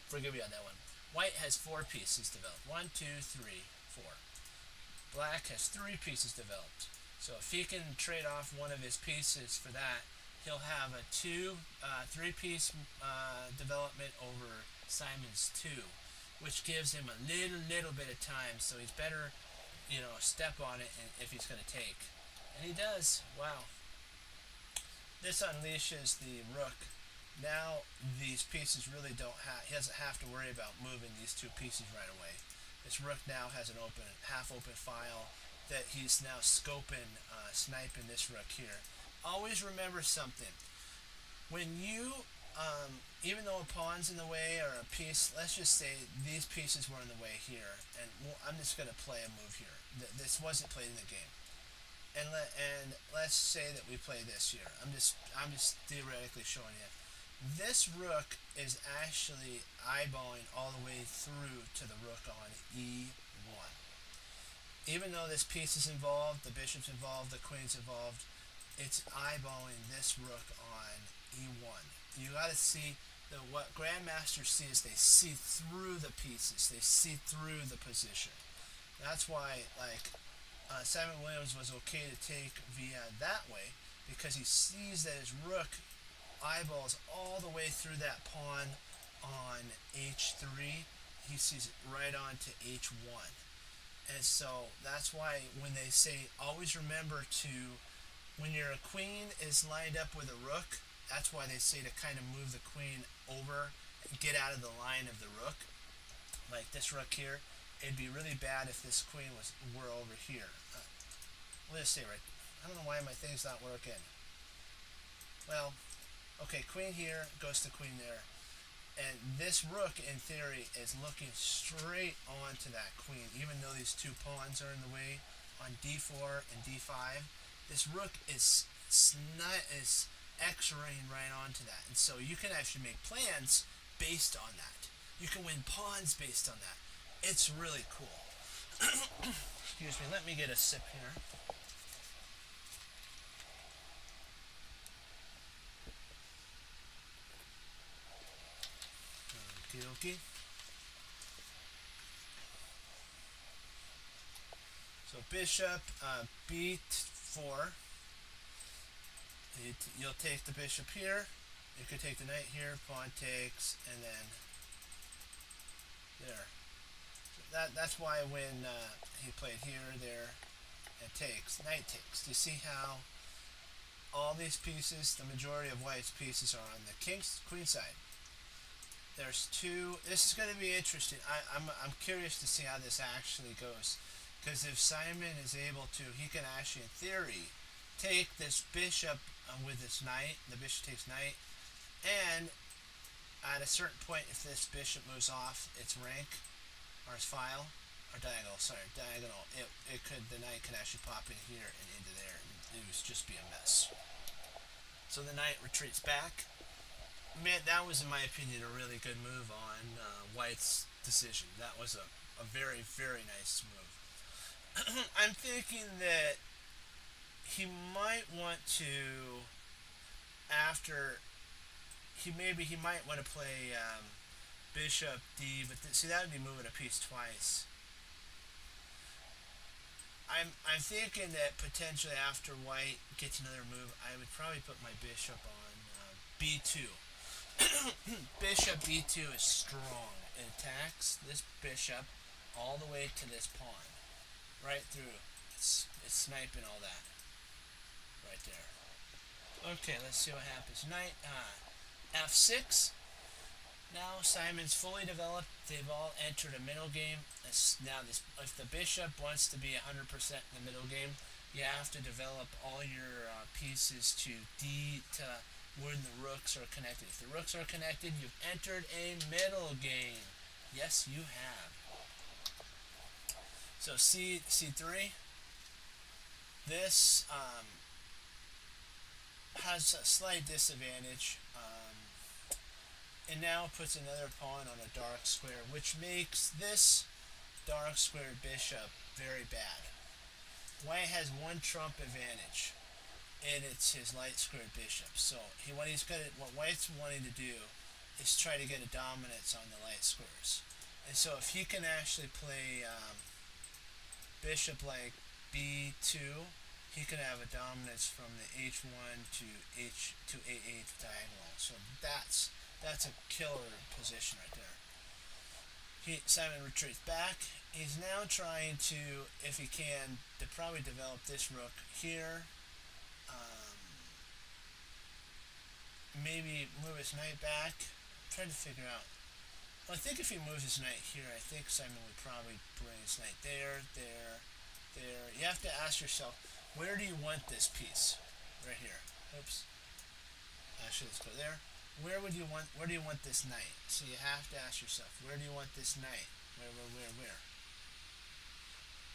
forgive me on that one. White has four pieces developed. 1, 2, 3, 4. Black has three pieces developed. So if he can trade off one of his pieces for that, he'll have a 3-piece development over Simon's 2, which gives him a little bit of time. So he's better, step on it if he's going to take. And he does. Wow. This unleashes the rook. Now these pieces really he doesn't have to worry about moving these two pieces right away. This rook now has an half-open file that he's now sniping this rook here. Always remember something. When you, even though a pawn's in the way or a piece, let's just say these pieces were in the way here, and I'm just going to play a move here. This wasn't played in the game. And let's say that we play this here. I'm just theoretically showing you. This rook is actually eyeballing all the way through to the rook on e1. Even though this piece is involved, the bishop's involved, the queen's involved, it's eyeballing this rook on e1. You got to see what grandmasters see is they see through the pieces. They see through the position. That's why, Simon Williams was okay to take via that way, because he sees that his rook eyeballs all the way through that pawn on h3. He sees it right on to h1. And so that's why when they say, always remember when your queen is lined up with a rook, that's why they say to kind of move the queen over and get out of the line of the rook. Like this rook here, it'd be really bad if this queen were over here. Let's see right. I don't know why my thing's not working. Well, okay, queen here goes to queen there. And this rook, in theory, is looking straight onto that queen, even though these two pawns are in the way on d4 and d5. This rook is x-raying right onto that. And so you can actually make plans based on that. You can win pawns based on that. It's really cool. Excuse me, let me get a sip here. dokie. So bishop b4. You'll take the bishop here. You could take the knight here. Pawn takes, and then there. So that's why when he played here, there, and takes, knight takes. Do you see how all these pieces, the majority of white's pieces, are on the queen side? There's two. This is going to be interesting. I'm curious to see how this actually goes, because if Simon is able to, he can actually, in theory, take this bishop with this knight. The bishop takes knight, and at a certain point, if this bishop moves off its rank or its file or diagonal, the knight could actually pop in here and into there, and it would just be a mess. So the knight retreats back. Man, that was, in my opinion, a really good move on White's decision. That was a very, very nice move. I'm thinking that he might want to, after, he might want to play bishop d, but see, that would be moving a piece twice. I'm thinking that potentially after White gets another move, I would probably put my bishop on b2. Bishop b2 is strong. It attacks this bishop all the way to this pawn, right through. It's sniping all that right there. Okay, let's see what happens. Knight f6. Now Simon's fully developed. They've all entered a middle game. Now, if the bishop wants to be 100% in the middle game, you have to develop all your pieces to when the rooks are connected. If the rooks are connected, you've entered a middle game. Yes, you have. So c3. This has a slight disadvantage. It now puts another pawn on a dark square, which makes this dark square bishop very bad. White has one trump advantage, and it's his light squared bishop. So what White's wanting to do is try to get a dominance on the light squares. And so if he can actually play bishop like b2, he can have a dominance from the h1 to a8 diagonal. So that's a killer position right there. Simon retreats back. He's now trying to, if he can, to probably develop this rook here. Maybe move his knight back. I'm trying to figure out. Well, I think if he moves his knight here, I think Simon would probably bring his knight there. You have to ask yourself, where do you want this piece? Right here. Oops. Actually, let's go there. Where do you want this knight? So you have to ask yourself, where do you want this knight? Where?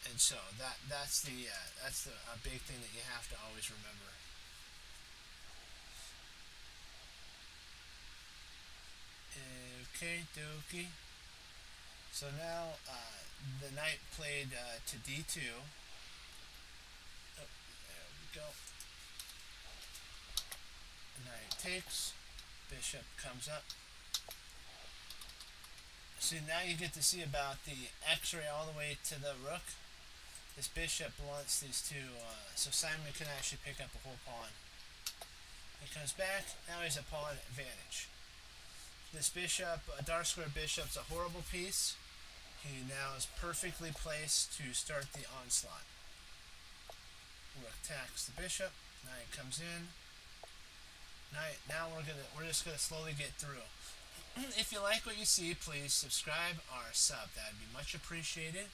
And so that's a big thing that you have to always remember. Okay, dokie. So now the knight played to d2. Oh, there we go. Knight takes. Bishop comes up. So now you get to see about the x-ray all the way to the rook. This bishop wants these two, so Simon can actually pick up a whole pawn. He comes back. Now he has a pawn advantage. This bishop, a dark square bishop's a horrible piece. He now is perfectly placed to start the onslaught. Rook attacks the bishop. Knight comes in. Now we're just gonna slowly get through. If you like what you see, please subscribe or sub. That'd be much appreciated.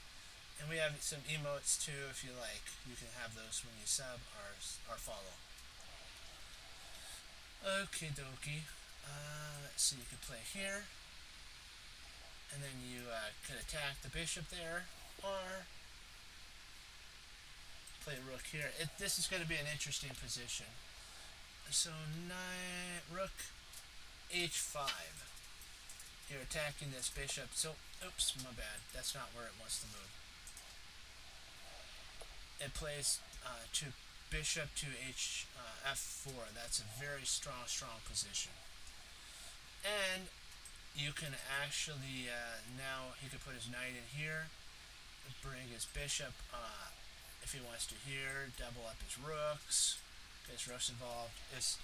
And we have some emotes too, if you like. You can have those when you sub or follow. Okay, dokie. Let's see. You can play here, and then you could attack the bishop there, or play rook here. This is going to be an interesting position. So rook h5. You're attacking this bishop. So, oops, my bad. That's not where it wants to move. It plays to bishop to f4. That's a very strong position. And you can actually now he could put his knight in here, bring his bishop if he wants to here, double up his rooks, get his rooks involved. It's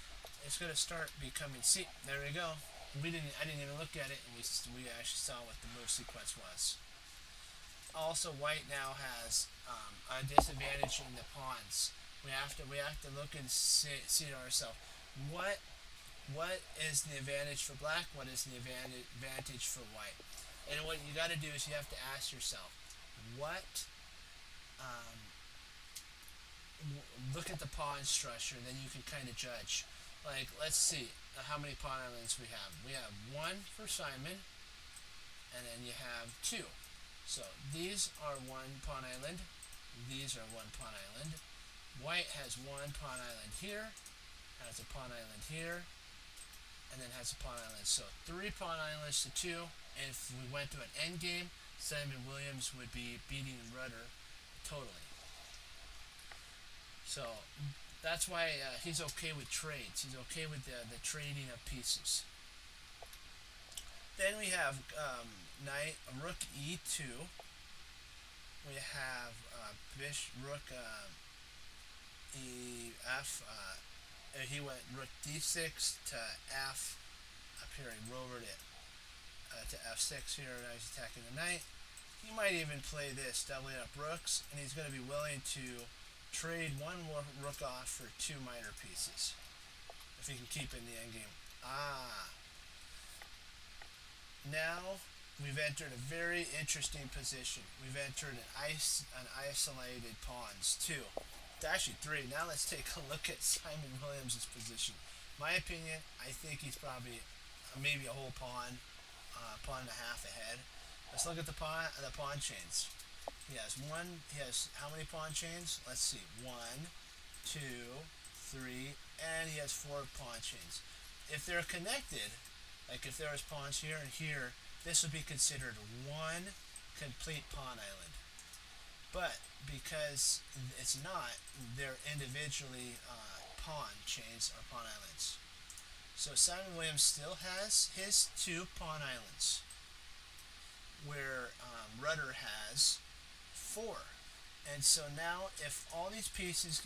going to start becoming. See, there we go. I didn't even look at it, and we actually saw what the move sequence was. Also, white now has a disadvantage in the pawns. We have to look and see to ourselves what is the advantage for black, what is the advantage for white. And what you got to do is you have to ask yourself, what look at the pawn structure, then you can kind of judge. Like, let's see how many pawn islands we have. We have one for Simon, and then you have two. So these are one pawn island. These are one pawn island. White has one pawn island here, has a pawn island here, and then has a pawn island. So 3 pawn islands to 2. And if we went to an end game, Simon Williams would be beating Rudder totally. So that's why he's okay with trades. He's okay with the trading of pieces. Then we have knight rook e2. We have rook ef. He went rook d6 to f. Up here he rovered it to f6 here. Now he's attacking the knight. He might even play this, doubling up rooks, and he's going to be willing to trade one more rook off for 2 minor pieces if he can keep it in the endgame. Now we've entered a very interesting position. We've entered an isolated pawns 2. It's actually 3. Now let's take a look at Simon Williams' position. My opinion, I think he's probably maybe a whole pawn, pawn and a half ahead. Let's look at the pawn chains. He has how many pawn chains? Let's see. 1, 2, 3, and he has 4 pawn chains. If they're connected, like if there was pawns here and here, this would be considered one complete pawn island. But because it's not, they're individually pawn chains or pawn islands. So Simon Williams still has his 2 pawn islands, where Rudder has 4. And so now if all these pieces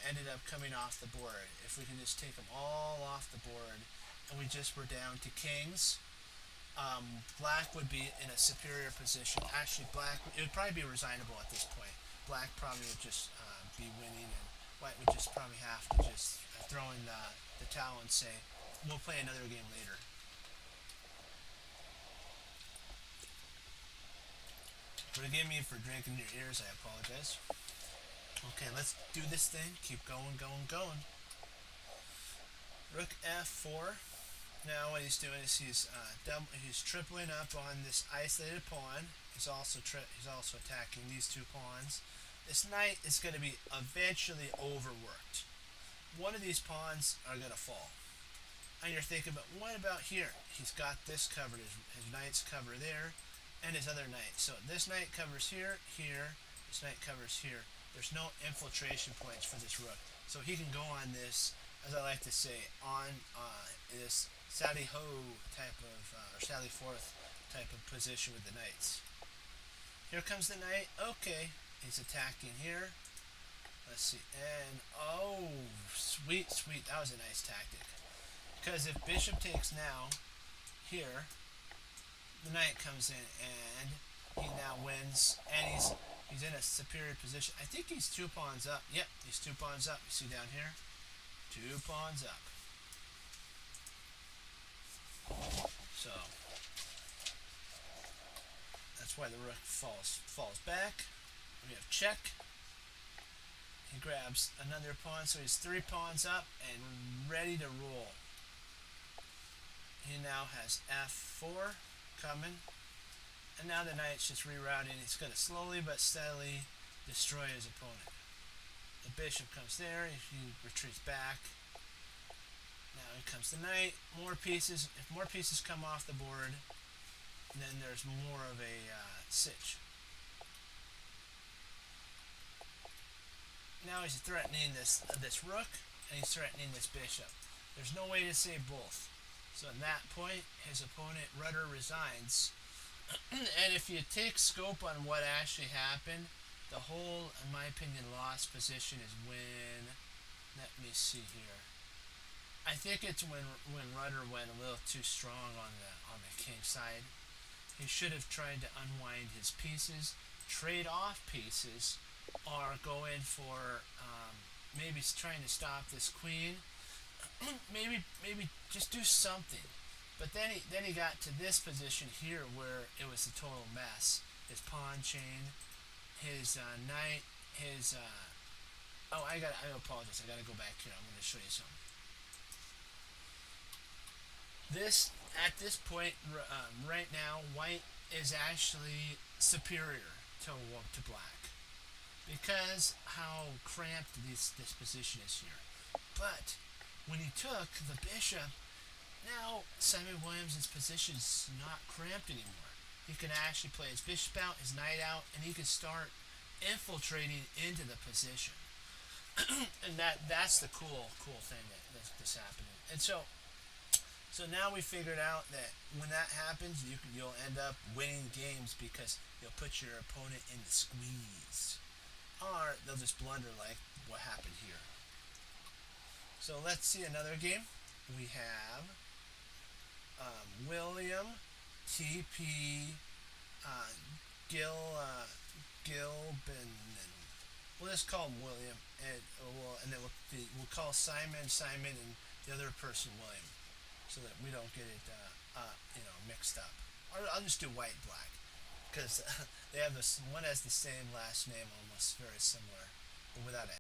ended up coming off the board, if we can just take them all off the board and we just were down to kings, black would be in a superior position. Actually, it would probably be resignable at this point. Black probably would just be winning, and white would just probably have to just throw in the towel and say, we'll play another game later. Forgive me for drinking your ears, I apologize. Okay, let's do this thing. Keep going. Rook f4. Now what he's doing is he's tripling up on this isolated pawn. He's also attacking these 2 pawns. This knight is going to be eventually overworked. One of these pawns are going to fall. And you're thinking, but what about here? He's got this covered. His knight's covered there, and his other knight. So this knight covers here. This knight covers here. There's no infiltration points for this rook. So he can go on this, as I like to say, on this Sally Ho type of, or Sally Forth type of position with the knights. Here comes the knight. Okay, he's attacking here. Let's see, and sweet, that was a nice tactic. Because if bishop takes now, here, the knight comes in and he now wins, and he's in a superior position. I think he's 2 pawns up. Yep, he's 2 pawns up. You see down here? 2 pawns up. So that's why the rook falls back. We have check. He grabs another pawn, so he's 3 pawns up and ready to roll. He now has f4 coming, and now the knight's just rerouting. He's going to slowly but steadily destroy his opponent. The bishop comes there. He retreats back. Now here comes the knight. More pieces. If more pieces come off the board, then there's more of a sitch. Now he's threatening this rook, and he's threatening this bishop. There's no way to save both. So at that point, his opponent Rudder resigns. And if you take scope on what actually happened, the whole, in my opinion, lost position is when. Let me see here. I think it's when Rudder went a little too strong on the king side. He should have tried to unwind his pieces, trade off pieces, or go in for maybe trying to stop this queen. maybe just do something. But then he got to this position here where it was a total mess. His pawn chain, his knight, his oh, I apologize. I got to go back here. I'm going to show you something. This at this point right now, white is actually superior to black because how cramped this position is here. But when he took the bishop, now Simon Williams' position is not cramped anymore. He can actually play his bishop out, his knight out, and he can start infiltrating into the position. And that's the cool thing that's happening. And so now we figured out that when that happens, you'll end up winning games because you'll put your opponent in the squeeze, or they'll just blunder like what happened here. So let's see another game. We have William TP Gilbin. We'll just call him William, and then we'll call Simon, and the other person William, so that we don't get it mixed up. Or I'll just do white black because they have this one has the same last name, almost very similar, but without